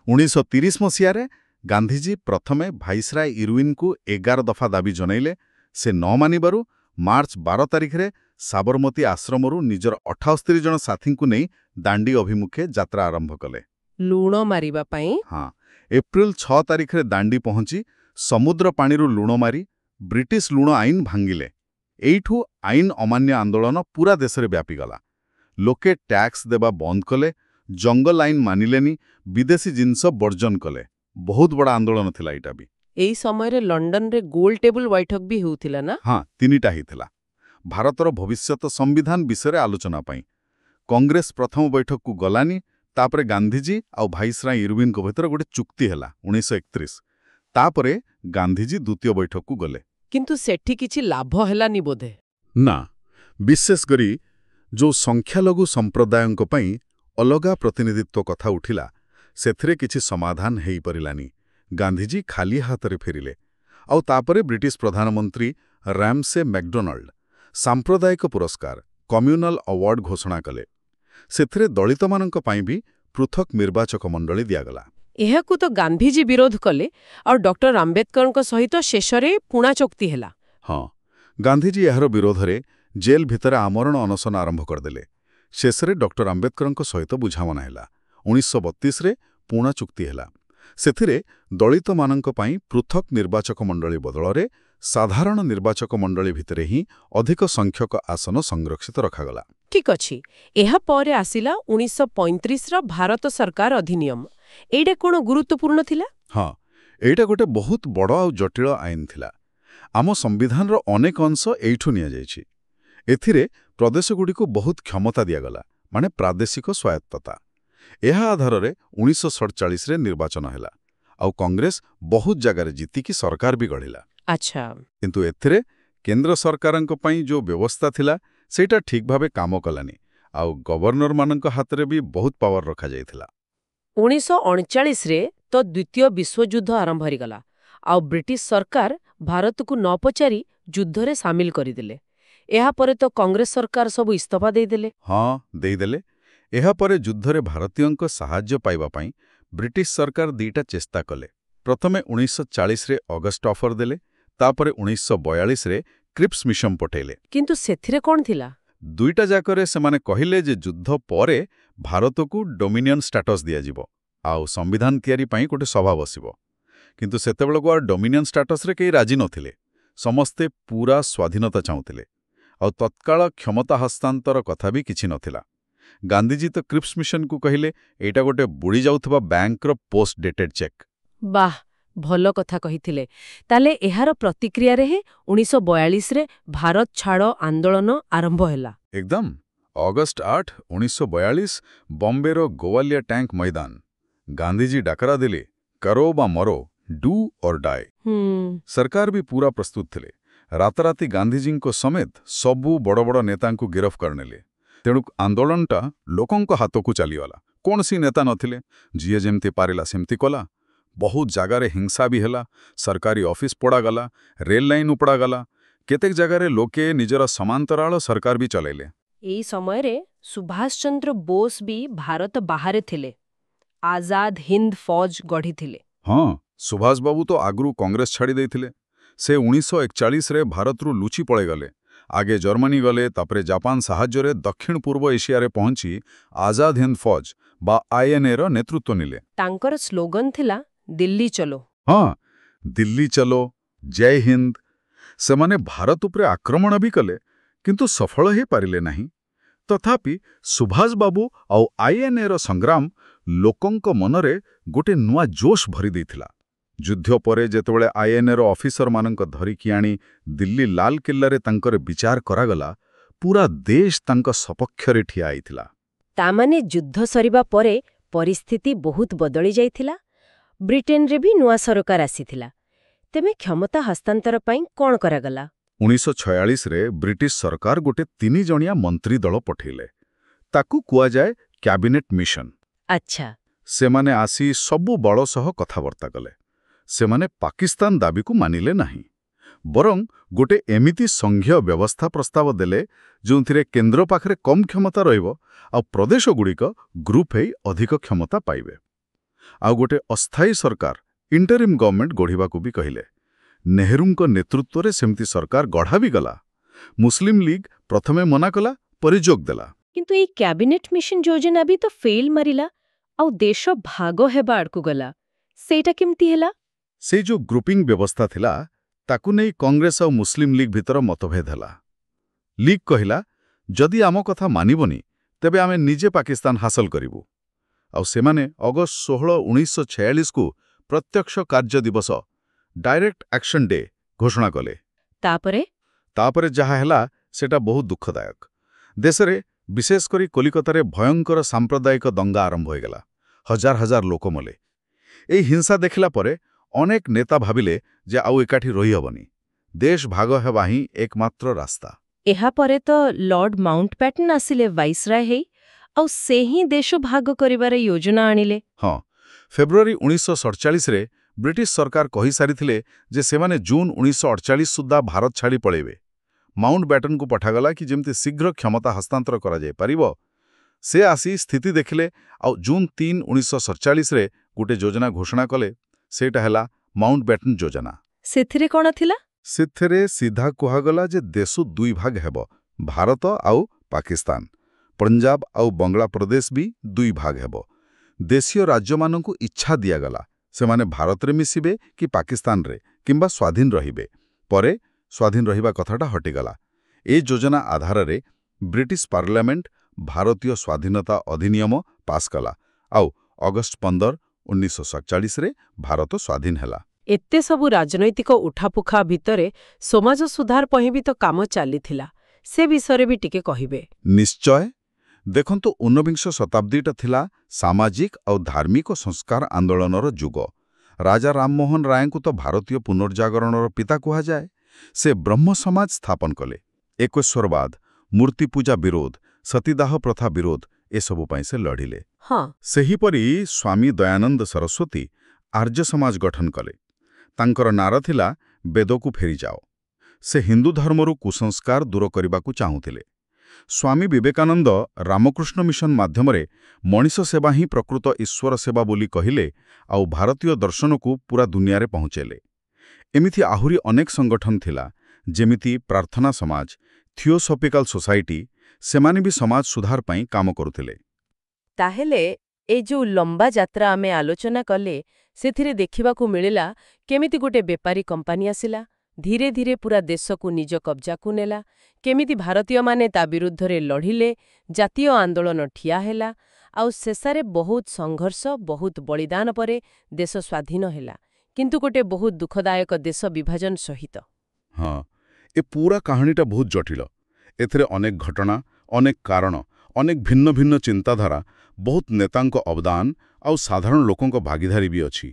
1930 ମସିହାରେ ଗାନ୍ଧିଜୀ ପ୍ରଥମେ ଭାଇସରାୟ ଇରୱିନଙ୍କୁ 11 ଦଫା ଦାବି ଜଣାଇଲେ। ସେ ନ ମାନିବାରୁ ମାର୍ଚ୍ଚ 12 ତାରିଖରେ ସାବରମତୀ ଆଶ୍ରମରୁ ନିଜର 78 ଜଣ ସାଥୀଙ୍କୁ ନେଇ ଦାଣ୍ଡି ଅଭିମୁଖେ ଯାତ୍ରା ଆରମ୍ଭ କଲେ। ଲୁଣ ମାରିବା ପାଇଁ? ହଁ, ଏପ୍ରିଲ 6 ତାରିଖରେ ଦାଣ୍ଡି ପହଞ୍ଚି ସମୁଦ୍ର ପାଣିରୁ ଲୁଣ ମାରି ବ୍ରିଟିଶ ଲୁଣ ଆଇନ ଭାଙ୍ଗିଲେ। ଏଇଠୁ ଆଇନ ଅମାନ୍ୟ ଆନ୍ଦୋଳନ ପୁରା ଦେଶରେ ବ୍ୟାପିଗଲା। ଲୋକେ ଟ୍ୟାକ୍ସ ଦେବା ବନ୍ଦ କଲେ, ଜଙ୍ଗଲ ଆଇନ ମାନିଲେନି, ବିଦେଶୀ ଜିନିଷ ବର୍ଜନ କଲେ। ବହୁତ ବଡ଼ ଆନ୍ଦୋଳନ ଥିଲା ଏଇଟା ବି। ଏହି ସମୟରେ ଲଣ୍ଡନରେ ଗୋଲ ଟେବୁଲ ବୈଠକ ବି ହେଉଥିଲା ନା? ହଁ, 3ଟା ହେଇଥିଲା। ଭାରତର ଭବିଷ୍ୟତ ସମ୍ବିଧାନ ବିଷୟରେ ଆଲୋଚନା ପାଇଁ। କଂଗ୍ରେସ ପ୍ରଥମ ବୈଠକକୁ ଗଲାନି। ତାପରେ ଗାନ୍ଧିଜୀ ଆଉ ଭାଇସରାୟ ଇରୱିନଙ୍କ ଭିତରେ ଗୋଟେ ଚୁକ୍ତି ହେଲା 1931। ତାପରେ ଗାନ୍ଧିଜୀ ଦ୍ୱିତୀୟ ବୈଠକକୁ ଗଲେ। କିନ୍ତୁ ସେଠି କିଛି ଲାଭ ହେଲାନି ବୋଧେ? ନା, ବିଶେଷ କରି ଯୋଉ ସଂଖ୍ୟାଲଘୁ ସମ୍ପ୍ରଦାୟଙ୍କ ପାଇଁ ଅଲଗା ପ୍ରତିନିଧିତ୍ୱ କଥା ଉଠିଲା, ସେଥିରେ କିଛି ସମାଧାନ ହେଇପାରିଲାନି। ଗାନ୍ଧିଜୀ ଖାଲି ହାତରେ ଫେରିଲେ। ଆଉ ତାପରେ ବ୍ରିଟିଶ ପ୍ରଧାନମନ୍ତ୍ରୀ ରାମସେ ମ୍ୟାକ୍ଡୋନାଲ୍ଡ ସାମ୍ପ୍ରଦାୟିକ ପୁରସ୍କାର, କମ୍ୟୁନାଲ ଆୱାର୍ଡ ଘୋଷଣା କଲେ। ସେଥିରେ ଦଳିତମାନଙ୍କ ପାଇଁ ବି ପୃଥକ ନିର୍ବାଚକ ମଣ୍ଡଳୀ ଦିଆଗଲା। ଏହାକୁ ତ ଗାନ୍ଧିଜୀ ବିରୋଧ କଲେ, ଆଉ ଡକ୍ଟର ଆମ୍ବେଦକରଙ୍କ ସହିତ ଶେଷରେ ପୁଣା ଚୁକ୍ତି ହେଲା। ହଁ, ଗାନ୍ଧିଜୀ ଏହାର ବିରୋଧରେ ଜେଲ ଭିତରେ ଆମରଣ ଅନଶନ ଆରମ୍ଭ କରିଦେଲେ। ଶେଷରେ ଡକ୍ଟର ଆମ୍ବେଦକରଙ୍କ ସହିତ ବୁଝାମଣା ହେଲା। 1932ରେ ପୁଣା ଚୁକ୍ତି ହେଲା। ସେଥିରେ ଦଳିତମାନଙ୍କ ପାଇଁ ପୃଥକ ନିର୍ବାଚକ ମଣ୍ଡଳୀ ବଦଳରେ ସାଧାରଣ ନିର୍ବାଚକ ମଣ୍ଡଳୀ ଭିତରେ ହିଁ ଅଧିକ ସଂଖ୍ୟକ ଆସନ ସଂରକ୍ଷିତ ରଖାଗଲା। ଠିକ୍ ଅଛି। ଏହା ପରେ ଆସିଲା 1935ର ଭାରତ ସରକାର ଅଧିନିୟମ। ଏଇଟା କ'ଣ ଗୁରୁତ୍ୱପୂର୍ଣ୍ଣ ଥିଲା? ହଁ, ଏଇଟା ଗୋଟେ ବହୁତ ବଡ଼ ଆଉ ଜଟିଳ ଆଇନ ଥିଲା। ଆମ ସମ୍ବିଧାନର ଅନେକ ଅଂଶ ଏଇଠୁ ନିଆଯାଇଛି। ଏଥିରେ ପ୍ରଦେଶଗୁଡ଼ିକୁ ବହୁତ କ୍ଷମତା ଦିଆଗଲା, ମାନେ ପ୍ରାଦେଶିକ ସ୍ୱାୟତ୍ତତା। ଏହା ଆଧାରରେ 1947ରେ ନିର୍ବାଚନ ହେଲା, ଆଉ କଂଗ୍ରେସ ବହୁତ ଜାଗାରେ ଜିତିକି ସରକାର ବି ଗଢ଼ିଲା। ଆଚ୍ଛା। କିନ୍ତୁ ଏଥିରେ କେନ୍ଦ୍ର ସରକାରଙ୍କ ପାଇଁ ଯୋଉ ବ୍ୟବସ୍ଥା ଥିଲା, ସେଇଟା ଠିକ୍ ଭାବେ କାମ କଲାନି, ଆଉ ଗଭର୍ଣ୍ଣରମାନଙ୍କ ହାତରେ ବି ବହୁତ ପାୱାର ରଖାଯାଇଥିଲା। 1939ରେ ତ ଦ୍ୱିତୀୟ ବିଶ୍ୱଯୁଦ୍ଧ ଆରମ୍ଭ ହୋଇଗଲା, ଆଉ ବ୍ରିଟିଶ ସରକାର ଭାରତକୁ ନ ପଚାରି ଯୁଦ୍ଧରେ ସାମିଲ କରିଦେଲେ। ଏହାପରେ ତ କଂଗ୍ରେସ ସରକାର ସବୁ ଇସ୍ତଫା ଦେଇଦେଲେ। ହଁ, ଦେଇଦେଲେ। ଏହାପରେ ଯୁଦ୍ଧରେ ଭାରତୀୟଙ୍କ ସାହାଯ୍ୟ ପାଇବା ପାଇଁ ବ୍ରିଟିଶ ସରକାର 2ଟା ଚେଷ୍ଟା କଲେ। ପ୍ରଥମେ 1940ରେ ଅଗଷ୍ଟ ଅଫର ଦେଲେ, ତାପରେ 1942ରେ କ୍ରିପ୍ସ ମିଶନ ପଠାଇଲେ। କିନ୍ତୁ ସେଥିରେ କ'ଣ ଥିଲା? 2ଟା ଯାକରେ ସେମାନେ କହିଲେ ଯେ ଯୁଦ୍ଧ ପରେ ଭାରତକୁ ଡୋମିନିୟନ୍ ଷ୍ଟାଟସ୍ ଦିଆଯିବ, ଆଉ ସମ୍ବିଧାନ ତିଆରି ପାଇଁ ଗୋଟେ ସଭା ବସିବ। କିନ୍ତୁ ସେତେବେଳକୁ ଆଉ ଡୋମିନିୟନ୍ ଷ୍ଟାଟସ୍ରେ କେହି ରାଜି ନଥିଲେ। ସମସ୍ତେ ପୁରା ସ୍ୱାଧୀନତା ଚାହୁଁଥିଲେ, ଆଉ ତତ୍କାଳ କ୍ଷମତା ହସ୍ତାନ୍ତର କଥା ବି କିଛି ନଥିଲା। ଗାନ୍ଧିଜୀ ତ କ୍ରିପ୍ସ ମିଶନକୁ କହିଲେ ଏଇଟା ଗୋଟେ ବୁଡ଼ି ଯାଉଥିବା ବ୍ୟାଙ୍କର ପୋଷ୍ଟ ଡେଟେଡ୍ ଚେକ୍। ବାଃ, ଭଲ କଥା କହିଥିଲେ। ତାହେଲେ ଏହାର ପ୍ରତିକ୍ରିୟାରେ ହିଁ 1942ରେ ଭାରତ ଛାଡ଼ ଆନ୍ଦୋଳନ ଆରମ୍ଭ ହେଲା। ଏକଦମ। ଅଗଷ୍ଟ 8, 1942 ବମ୍ବେର ଗୋୱାଲିଆ ଟ୍ୟାଙ୍କ ମଇଦାନ। ଗାନ୍ଧିଜୀ ଡାକରା ଦେଲେ, କରୋ ବା ମରୋ, ଡୁ ଅର୍ ଡାଏ। ସରକାର ବି ପୁରା ପ୍ରସ୍ତୁତ ଥିଲେ। ରାତାରାତି ଗାନ୍ଧିଜୀଙ୍କ ସମେତ ସବୁ ବଡ଼ ବଡ଼ ନେତାଙ୍କୁ ଗିରଫ କରିନେଲେ। ତେଣୁ ଆନ୍ଦୋଳନଟା ଲୋକଙ୍କ ହାତକୁ ଚାଲିଗଲା। କୌଣସି ନେତା ନଥିଲେ, ଯିଏ ଯେମିତି ପାରିଲା ସେମିତି କଲା। ବହୁତ ଜାଗାରେ ହିଂସା ବି ହେଲା, ସରକାରୀ ଅଫିସ ପୋଡ଼ାଗଲା, ରେଲ ଲାଇନ ଉପଡ଼ାଗଲା। କେତେକ ଜାଗାରେ ଲୋକେ ନିଜର ସମାନ୍ତରାଳ ସରକାର ବି ଚଲେଇଲେ। ଏହି ସମୟରେ ସୁଭାଷ ଚନ୍ଦ୍ର ବୋଷ ବି ଭାରତ ବାହାରେ ଥିଲେ, ଆଜାଦ ହିନ୍ଦ ଫୌଜ ଗଢ଼ିଥିଲେ। ହଁ, ସୁଭାଷ ବାବୁ ତ ଆଗରୁ କଂଗ୍ରେସ ଛାଡ଼ି ଦେଇଥିଲେ। ସେ 1941ରେ ଭାରତରୁ ଲୁଚି ପଳେଇଗଲେ। ଆଗେ ଜର୍ମାନୀ ଗଲେ, ତାପରେ ଜାପାନ ସାହାଯ୍ୟରେ ଦକ୍ଷିଣ ପୂର୍ବ ଏସିଆରେ ପହଞ୍ଚି ଆଜାଦ ହିନ୍ଦ ଫୌଜ ବା ଆଇଏନ୍ଏର ନେତୃତ୍ୱ ନେଲେ। ତାଙ୍କର ସ୍ଲୋଗନ ଥିଲା ଦିଲ୍ଲୀ ଚଲୋ। ହଁ, ଦିଲ୍ଲୀ ଚଲୋ, ଜୟ ହିନ୍ଦ। ସେମାନେ ଭାରତ ଉପରେ ଆକ୍ରମଣ ବି କଲେ, କିନ୍ତୁ ସଫଳ ହୋଇପାରିଲେ ନାହିଁ। ତଥାପି ସୁଭାଷ ବାବୁ ଆଉ ଆଇଏନ୍ଏର ସଂଗ୍ରାମ ଲୋକଙ୍କ ମନରେ ଗୋଟେ ନୂଆ ଜୋଶ ଭରି ଦେଇଥିଲା। ଯୁଦ୍ଧ ପରେ ଯେତେବେଳେ ଆଇଏନ୍ଏର ଅଫିସରମାନଙ୍କ ଧରିକି ଆଣି ଦିଲ୍ଲୀ ଲାଲକିଲ୍ଲାରେ ତାଙ୍କର ବିଚାର କରାଗଲା, ପୁରା ଦେଶ ତାଙ୍କ ସପକ୍ଷରେ ଠିଆ ହେଇଥିଲା। ତାମାନେ ଯୁଦ୍ଧ ସରିବା ପରେ ପରିସ୍ଥିତି ବହୁତ ବଦଳି ଯାଇଥିଲା। ବ୍ରିଟେନରେ ବି ନୂଆ ସରକାର ଆସିଥିଲା। ତେବେ କ୍ଷମତା ହସ୍ତାନ୍ତର ପାଇଁ କ'ଣ କରାଗଲା? 1946ରେ ବ୍ରିଟିଶ ସରକାର ଗୋଟେ 3 ଜଣିଆ ମନ୍ତ୍ରୀ ଦଳ ପଠେଇଲେ। ତାକୁ କୁହାଯାଏ କ୍ୟାବିନେଟ୍ ମିଶନ। ଆଚ୍ଛା। ସେମାନେ ଆସି ସବୁ ବଳ ସହ କଥାବାର୍ତ୍ତା କଲେ। ସେମାନେ ପାକିସ୍ତାନ ଦାବିକୁ ମାନିଲେ ନାହିଁ, ବରଂ ଗୋଟେ ଏମିତି ସଂଘୀୟ ବ୍ୟବସ୍ଥା ପ୍ରସ୍ତାବ ଦେଲେ ଯେଉଁଥିରେ କେନ୍ଦ୍ର ପାଖରେ କମ୍ କ୍ଷମତା ରହିବ ଆଉ ପ୍ରଦେଶଗୁଡ଼ିକ ଗ୍ରୁପ ହେଇ ଅଧିକ କ୍ଷମତା ପାଇବେ। ଆଉ ଗୋଟେ ଅସ୍ଥାୟୀ ସରକାର, ଇଣ୍ଟରିମ୍ ଗଭର୍ଣ୍ଣମେଣ୍ଟ ଗଢ଼ିବାକୁ ବି କହିଲେ। ନେହେରୁଙ୍କ ନେତୃତ୍ୱରେ ସେମିତି ସରକାର ଗଢ଼ା ବି ଗଲା। ମୁସଲିମ ଲିଗ୍ ପ୍ରଥମେ ମନା କଲା, ପରେ ଯୋଗ ଦେଲା। କିନ୍ତୁ ଏଇ କ୍ୟାବିନେଟ୍ ମିଶନ ଯୋଜନା ବି ତ ଫେଲ୍ ମାରିଲା, ଆଉ ଦେଶ ଭାଗ ହେବା ଆଡ଼କୁ ଗଲା। ସେଇଟା କେମିତି ହେଲା? ସେଇ ଯୋଉ ଗ୍ରୁପିଂ ବ୍ୟବସ୍ଥା ଥିଲା, ତାକୁ ନେଇ କଂଗ୍ରେସ ଆଉ ମୁସଲିମ ଲିଗ୍ ଭିତର ମତଭେଦ ହେଲା। ଲିଗ୍ କହିଲା, ଯଦି ଆମ କଥା ମାନିବନି, ତେବେ ଆମେ ନିଜେ ପାକିସ୍ତାନ ହାସଲ କରିବୁ। ଆଉ ସେମାନେ ଅଗଷ୍ଟ 16, 1946କୁ ପ୍ରତ୍ୟକ୍ଷ କାର୍ଯ୍ୟ ଦିବସ, ଡାଇରେକ୍ଟ ଆକ୍ସନ ଡେ ଘୋଷଣା କଲେ। ତାପରେ ଯାହା ହେଲା ସେଟା ବହୁତ ଦୁଃଖଦାୟକ। ଦେଶରେ, ବିଶେଷ କରି କଲିକତାରେ ଭୟଙ୍କର ସାମ୍ପ୍ରଦାୟିକ ଦଙ୍ଗା ଆରମ୍ଭ ହୋଇଗଲା। ହଜାର ହଜାର ଲୋକ ମଲେ। ଏହି ହିଂସା ଦେଖିଲା ପରେ ଅନେକ ନେତା ଭାବିଲେ ଯେ ଆଉ ଏକାଠି ରହିହେବନି। ଦେଶ ଭାଗ ହେବା ହିଁ ଏକମାତ୍ର ରାସ୍ତା। ଏହାପରେ ତ ଲର୍ଡ ମାଉଣ୍ଟବ୍ୟାଟେନ୍ ଆସିଲେ ଭାଇସରାୟ ହେଇ, ଆଉ ସେ ହିଁ ଦେଶ ଭାଗ କରିବାର ଯୋଜନା ଆଣିଲେ। ହଁ, ଫେବୃଆରୀ 1947ରେ ବ୍ରିଟିଶ ସରକାର କହିସାରିଥିଲେ ଯେ ସେମାନେ ଜୁନ 1948 ସୁଦ୍ଧା ଭାରତ ଛାଡ଼ି ପଳେଇବେ। ମାଉଣ୍ଟବ୍ୟାଟେନ୍କୁ ପଠାଗଲା କି ଯେମିତି ଶୀଘ୍ର କ୍ଷମତା ହସ୍ତାନ୍ତର କରାଯାଇପାରିବ। ସେ ଆସି ସ୍ଥିତି ଦେଖିଲେ ଆଉ ଜୁନ 3, 1947ରେ ଗୋଟେ ଯୋଜନା ଘୋଷଣା କଲେ। ସେଇଟା ହେଲା ମାଉଣ୍ଟବ୍ୟାଟେନ୍ ଯୋଜନା। ସେଥିରେ କ'ଣ ଥିଲା? ସେଥିରେ ସିଧା କୁହାଗଲା ଯେ ଦେଶ 2 ଭାଗ ହେବ, ଭାରତ ଆଉ ପାକିସ୍ତାନ। ପଞ୍ଜାବ ଆଉ ବଙ୍ଗଳା ପ୍ରଦେଶ ବି 2 ଭାଗ ହେବ। ଦେଶୀୟ ରାଜ୍ୟମାନଙ୍କୁ ଇଚ୍ଛା ଦିଆଗଲା, ସେମାନେ ଭାରତରେ ମିଶିବେ କି ପାକିସ୍ତାନରେ, କିମ୍ବା ସ୍ୱାଧୀନ ରହିବେ। ପରେ ସ୍ୱାଧୀନ ରହିବା କଥାଟା ହଟିଗଲା। ଏ ଯୋଜନା ଆଧାରରେ ବ୍ରିଟିଶ ପାର୍ଲାମେଣ୍ଟ ଭାରତୀୟ ସ୍ୱାଧୀନତା ଅଧିନିୟମ ପାସ୍ କଲା, ଆଉ ଅଗଷ୍ଟ 15, 1947ରେ ଭାରତ ସ୍ୱାଧୀନ ହେଲା। ଏତେ ସବୁ ରାଜନୈତିକ ଉଠାପୁଖା ଭିତରେ ସମାଜ ସୁଧାର ପାଇଁ ବି ତ କାମ ଚାଲିଥିଲା। ସେ ବିଷୟରେ ବି ଟିକେ କହିବେ। ନିଶ୍ଚୟ। ଦେଖନ୍ତୁ, 19ବିଂଶ ଶତାବ୍ଦୀଟା ଥିଲା ସାମାଜିକ ଆଉ ଧାର୍ମିକ ସଂସ୍କାର ଆନ୍ଦୋଳନର ଯୁଗ। ରାଜା ରାମମୋହନ ରାୟଙ୍କୁ ତ ଭାରତୀୟ ପୁନର୍ଜାଗରଣର ପିତା କୁହାଯାଏ। ସେ ବ୍ରହ୍ମ ସମାଜ ସ୍ଥାପନ କଲେ। ଏକଶ୍ୱରବାଦ, ମୂର୍ତ୍ତିପୂଜା ବିରୋଧ, ସତୀଦାହ ପ୍ରଥା ବିରୋଧ, ଏସବୁ ପାଇଁ ସେ ଲଢ଼ିଲେ। ସେହିପରି ସ୍ୱାମୀ ଦୟାନନ୍ଦ ସରସ୍ୱତୀ ଆର୍ଯ୍ୟ ସମାଜ ଗଠନ କଲେ। ତାଙ୍କର ନାରା ଥିଲା, ବେଦକୁ ଫେରିଯାଅ। ସେ ହିନ୍ଦୁ ଧର୍ମରୁ କୁସଂସ୍କାର ଦୂର କରିବାକୁ ଚାହୁଁଥିଲେ। ସ୍ୱାମୀ ବିବେକାନନ୍ଦ ରାମକୃଷ୍ଣ ମିଶନ ମାଧ୍ୟମରେ ମଣିଷ ସେବା ହିଁ ପ୍ରକୃତ ଈଶ୍ୱର ସେବା ବୋଲି କହିଲେ, ଆଉ ଭାରତୀୟ ଦର୍ଶନକୁ ପୁରା ଦୁନିଆରେ ପହଞ୍ଚେଇଲେ। ଏମିତି ଆହୁରି ଅନେକ ସଂଗଠନ ଥିଲା, ଯେମିତି ପ୍ରାର୍ଥନା ସମାଜ, ଥିଓସୋଫିକାଲ ସୋସାଇଟି। ସେମାନେ ବି ସମାଜ ସୁଧାର ପାଇଁ କାମ କରୁଥିଲେ। ତାହେଲେ ଏ ଯୋଉ ଲମ୍ବା ଯାତ୍ରା ଆମେ ଆଲୋଚନା କଲେ, ସେଥିରେ ଦେଖିବାକୁ ମିଳିଲା କେମିତି ଗୋଟେ ବେପାରୀ କମ୍ପାନୀ ଆସିଲା, ଧୀରେ ଧୀରେ ପୁରା ଦେଶକୁ ନିଜ କବ୍ଜାକୁ ନେଲା, କେମିତି ଭାରତୀୟମାନେ ତା ବିରୁଦ୍ଧରେ ଲଢ଼ିଲେ, ଜାତୀୟ ଆନ୍ଦୋଳନ ଠିଆ ହେଲା, ଆଉ ଶେଷରେ ବହୁତ ସଂଘର୍ଷ, ବହୁତ ବଳିଦାନ ପରେ ଦେଶ ସ୍ୱାଧୀନ ହେଲା, କିନ୍ତୁ ଗୋଟେ ବହୁତ ଦୁଃଖଦାୟକ ଦେଶ ବିଭାଜନ ସହିତ। ହଁ, ଏ ପୁରା କାହାଣୀଟା ବହୁତ ଜଟିଳ। ଏଥିରେ ଅନେକ ଘଟଣା, ଅନେକ କାରଣ, ଅନେକ ଭିନ୍ନ ଭିନ୍ନ ଚିନ୍ତାଧାରା, ବହୁତ ନେତାଙ୍କ ଅବଦାନ ଆଉ ସାଧାରଣ ଲୋକଙ୍କ ଭାଗିଦାରୀ ବି ଅଛି।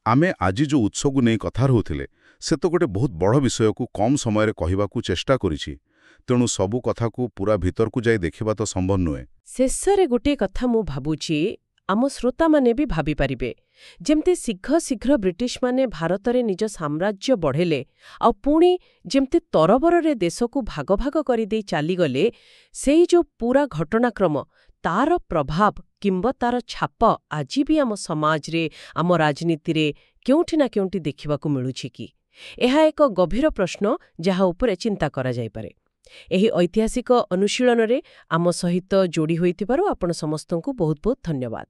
ଆମେ ଆଜି ଯେଉଁ ଉତ୍ସକୁ ନେଇ କଥା ହେଉଥିଲେ, ସେ ତ ଗୋଟେ ବହୁତ ବଡ଼ ବିଷୟକୁ କମ୍ ସମୟରେ କହିବାକୁ ଚେଷ୍ଟା କରିଛି। ତେଣୁ ସବୁ କଥାକୁ ପୁରା ଭିତରକୁ ଯାଇ ଦେଖିବା ତ ସମ୍ଭବ ନୁହେଁ। ଶେଷରେ ଗୋଟିଏ କଥା ମୁଁ ଭାବୁଛି, ଆମ ଶ୍ରୋତାମାନେ ବି ଭାବିପାରିବେ, ଯେମିତି ଶୀଘ୍ର ଶୀଘ୍ର ବ୍ରିଟିଶମାନେ ଭାରତରେ ନିଜ ସାମ୍ରାଜ୍ୟ ବଢ଼େଇଲେ, ଆଉ ପୁଣି ଯେମିତି ତରବରରେ ଦେଶକୁ ଭାଗ ଭାଗ କରିଦେଇ ଚାଲିଗଲେ, ସେଇ ଯୋଉ ପୁରା ଘଟଣାକ୍ରମ, ତାର ପ୍ରଭାବ କିମ୍ବା ତାର ଛାପ ଆଜି ବି ଆମ ସମାଜରେ, ଆମ ରାଜନୀତିରେ କେଉଁଠି ନା କେଉଁଠି ଦେଖିବାକୁ ମିଳୁଛି କି? ଏହା ଏକ ଗଭୀର ପ୍ରଶ୍ନ ଯାହା ଉପରେ ଚିନ୍ତା କରାଯାଇପାରେ। ଏହି ଐତିହାସିକ ଅନୁଶୀଳନରେ ଆମ ସହିତ ଯୋଡ଼ି ହୋଇଥିବାରୁ ଆପଣ ସମସ୍ତଙ୍କୁ ବହୁତ ବହୁତ ଧନ୍ୟବାଦ।